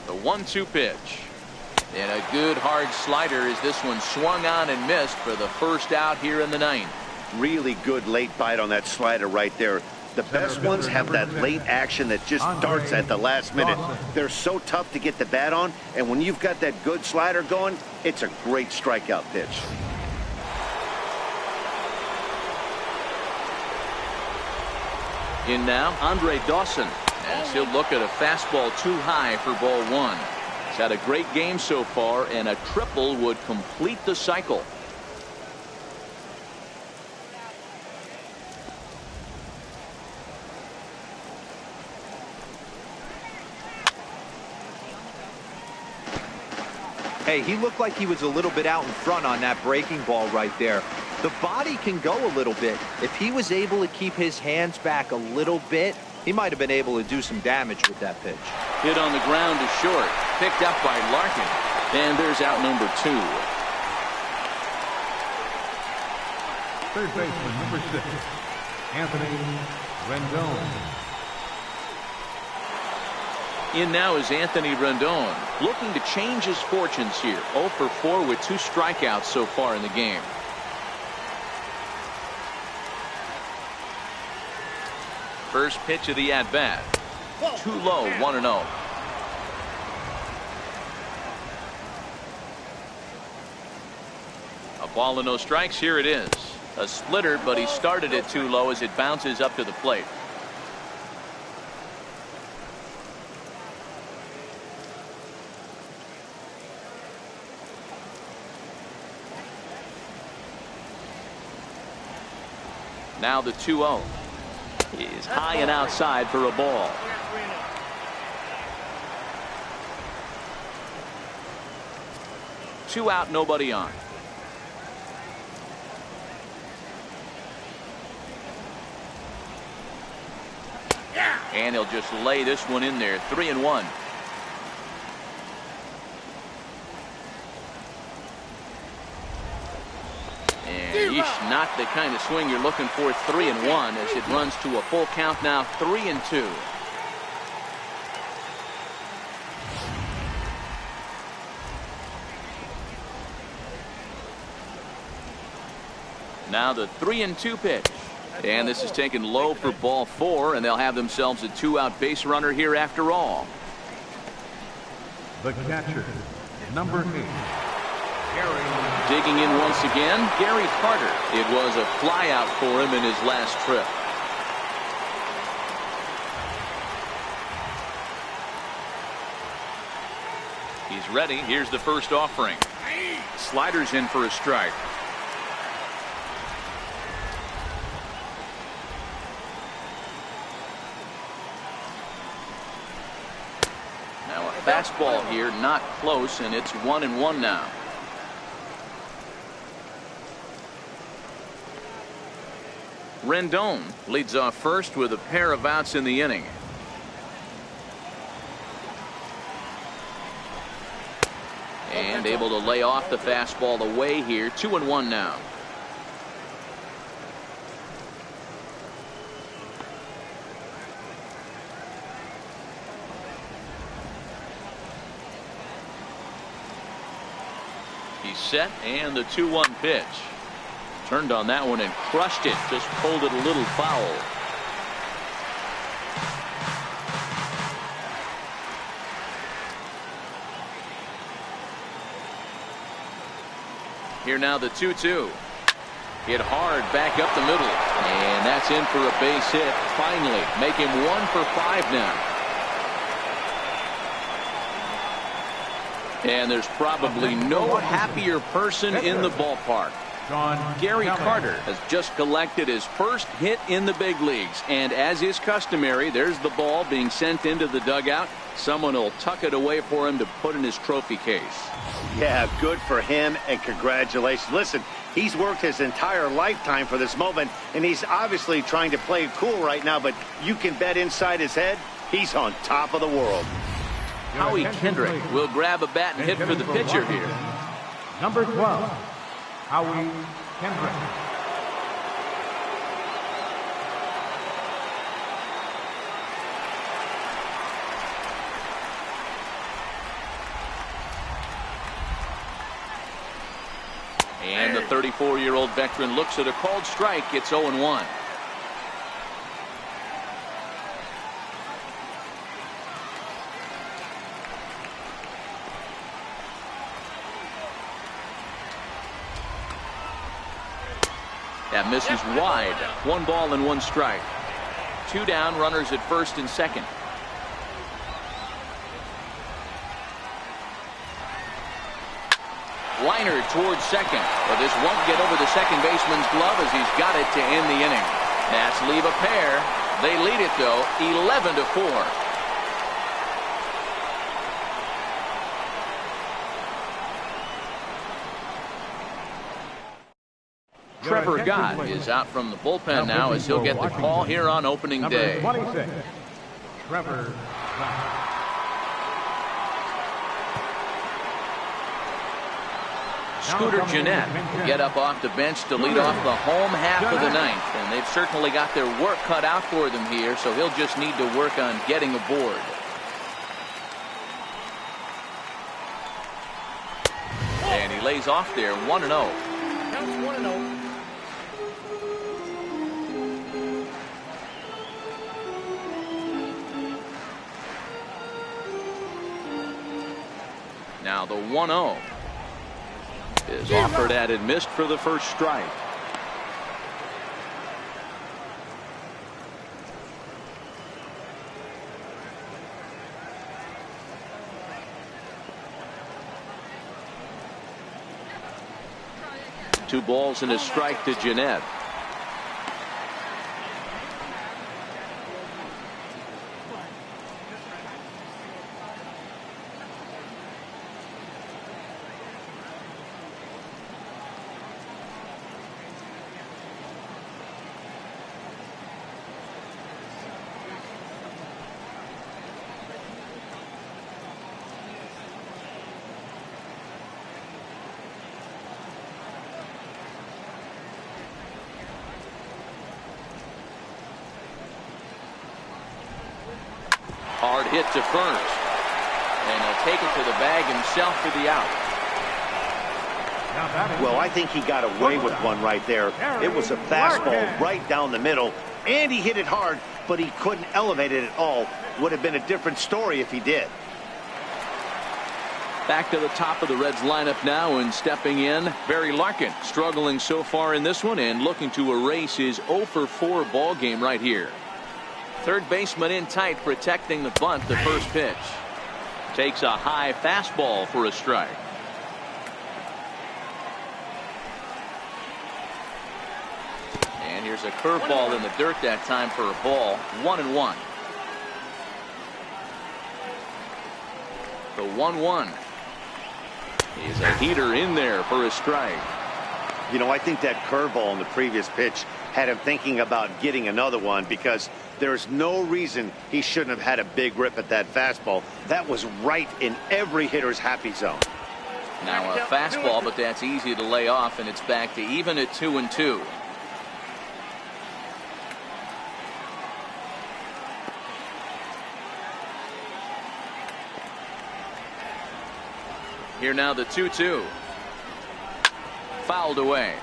The 1-2 pitch. And a good hard slider as this one swung on and missed for the first out here in the 9th. Really good late bite on that slider right there. The best ones have that late action that just darts at the last minute. They're so tough to get the bat on, and when you've got that good slider going, it's a great strikeout pitch. In now, Andre Dawson, as he'll look at a fastball too high for ball 1. He's had a great game so far, and a triple would complete the cycle. Hey, he looked like he was a little bit out in front on that breaking ball right there. The body can go a little bit. If he was able to keep his hands back a little bit, he might have been able to do some damage with that pitch. Hit on the ground to short. Picked up by Larkin. And there's out number 2. Third baseman, number 6, Anthony Rendon. In now is Anthony Rendon, looking to change his fortunes here. 0 for 4 with 2 strikeouts so far in the game. First pitch of the at-bat. Too low, 1-0. A ball and no strikes. Here it is. A splitter, but he started it too low as it bounces up to the plate. Now the 2-0 is high and outside for a ball. 2 out, nobody on. And he'll just lay this one in there. 3-1. And yeesh, not the kind of swing you're looking for. 3-1 as it runs to a full count now. 3-2. Now the 3-2 pitch. And this is taken low for ball 4, and they'll have themselves a 2-out base runner here after all. The catcher, number 8, Gary. Digging in once again, Gary Carter. It was a flyout for him in his last trip. He's ready. Here's the first offering. Sliders in for a strike. Now a fastball here, not close, and it's 1-1 now. Rendon leads off first with a pair of outs in the inning. And able to lay off the fastball away here. 2-1 now. He's set, and the 2-1 pitch. Turned on that one and crushed it. Just pulled it a little foul. Here now the 2-2. Hit hard back up the middle. And that's in for a base hit. Finally make him 1 for 5 now. And there's probably no happier person in the ballpark. Gary Carter has just collected his first hit in the big leagues. And as is customary, there's the ball being sent into the dugout. Someone will tuck it away for him to put in his trophy case. Yeah, good for him, and congratulations. Listen, he's worked his entire lifetime for this moment, and he's obviously trying to play it cool right now, but you can bet inside his head, he's on top of the world. Howie Kendrick will grab a bat and hit for the pitcher here. Number 12, Howie Kendrick. And the 34-year-old veteran looks at a called strike. It's 0-1. That misses wide. 1 ball and 1 strike. 2 down, runners at first and second. Liner towards second, but this won't get over the second baseman's glove as he's got it to end the inning. Nats leave a pair. They lead it though, 11-4. Trevor Gott is out from the bullpen now as he'll get the call here on opening day. 26, Trevor Gott. Scooter Gennett will get up off the bench to lead off the home half of the ninth. And they've certainly got their work cut out for them here, so he'll just need to work on getting aboard. And he lays off there, 1-0. Counts 1-0. Now the 1-0 is offered at and missed for the first strike. Two balls and a strike to Gennett. Hard hit to first. And he'll take it to the bag himself for the out. Well, I think he got away with one right there. It was a fastball right down the middle, and he hit it hard, but he couldn't elevate it at all. Would have been a different story if he did. Back to the top of the Reds lineup now, and stepping in, Barry Larkin, struggling so far in this one and looking to erase his 0 for 4 ball game right here. Third baseman in tight, protecting the bunt. The first pitch takes a high fastball for a strike. And here's a curveball in the dirt that time for a ball. 1-1. The 1-1 is a heater in there for a strike. You know, I think that curveball in the previous pitch had him thinking about getting another one, because there's no reason he shouldn't have had a big rip at that fastball. That was right in every hitter's happy zone. Now a fastball, but that's easy to lay off, and it's back to even at 2-2. Here now the 2-2. Fouled away.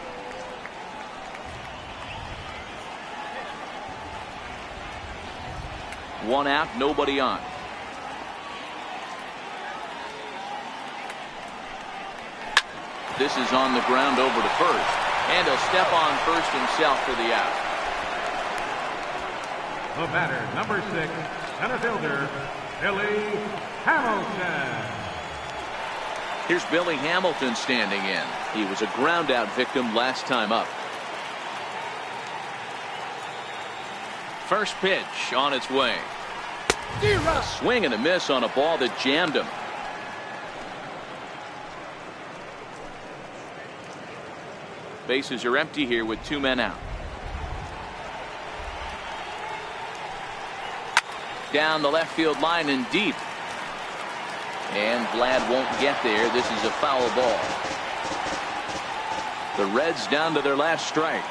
One out, nobody on. This is on the ground over to first, and he'll step on first himself for the out. The batter, number 6, center fielder, Billy Hamilton. Here's Billy Hamilton standing in. He was a ground out victim last time up. First pitch on its way. A swing and a miss on a ball that jammed him. Bases are empty here with 2 men out. Down the left field line and deep. And Vlad won't get there. This is a foul ball. The Reds down to their last strike.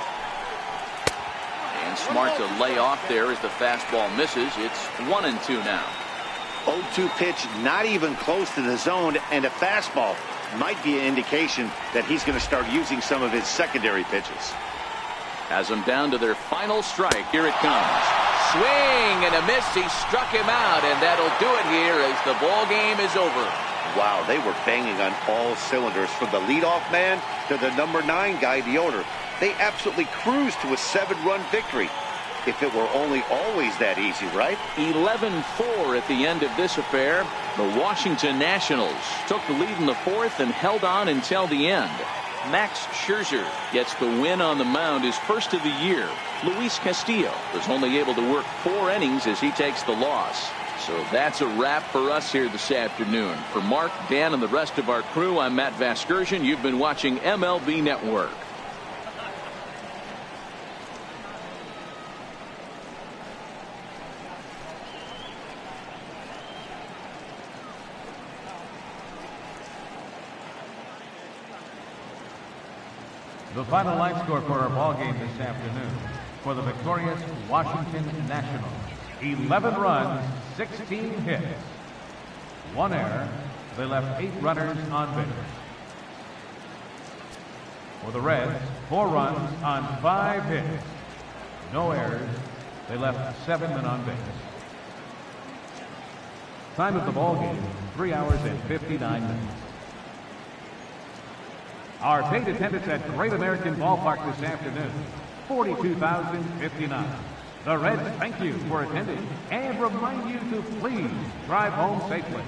And smart to lay off there as the fastball misses. It's 1-2 now. 0-2 pitch, not even close to the zone, and a fastball might be an indication that he's going to start using some of his secondary pitches. Has them down to their final strike. Here it comes. Swing and a miss. He struck him out, and that'll do it here as the ball game is over. Wow, they were banging on all cylinders, from the leadoff man to the number 9 guy, the owner. They absolutely cruised to a 7-run victory. If it were only always that easy, right? 11-4 at the end of this affair. The Washington Nationals took the lead in the 4th and held on until the end. Max Scherzer gets the win on the mound, his first of the year. Luis Castillo was only able to work 4 innings as he takes the loss. So that's a wrap for us here this afternoon. For Mark, Dan, and the rest of our crew, I'm Matt Vasgersian. You've been watching MLB Network. The final line score for our ball game this afternoon for the victorious Washington Nationals: 11 runs, 16 hits, 1 error. They left 8 runners on base. For the Reds, 4 runs on 5 hits, no errors. They left 7 men on base. Time of the ball game, 3 hours and 59 minutes. Our paid attendance at Great American Ballpark this afternoon, 42,059. The Reds thank you for attending and remind you to please drive home safely.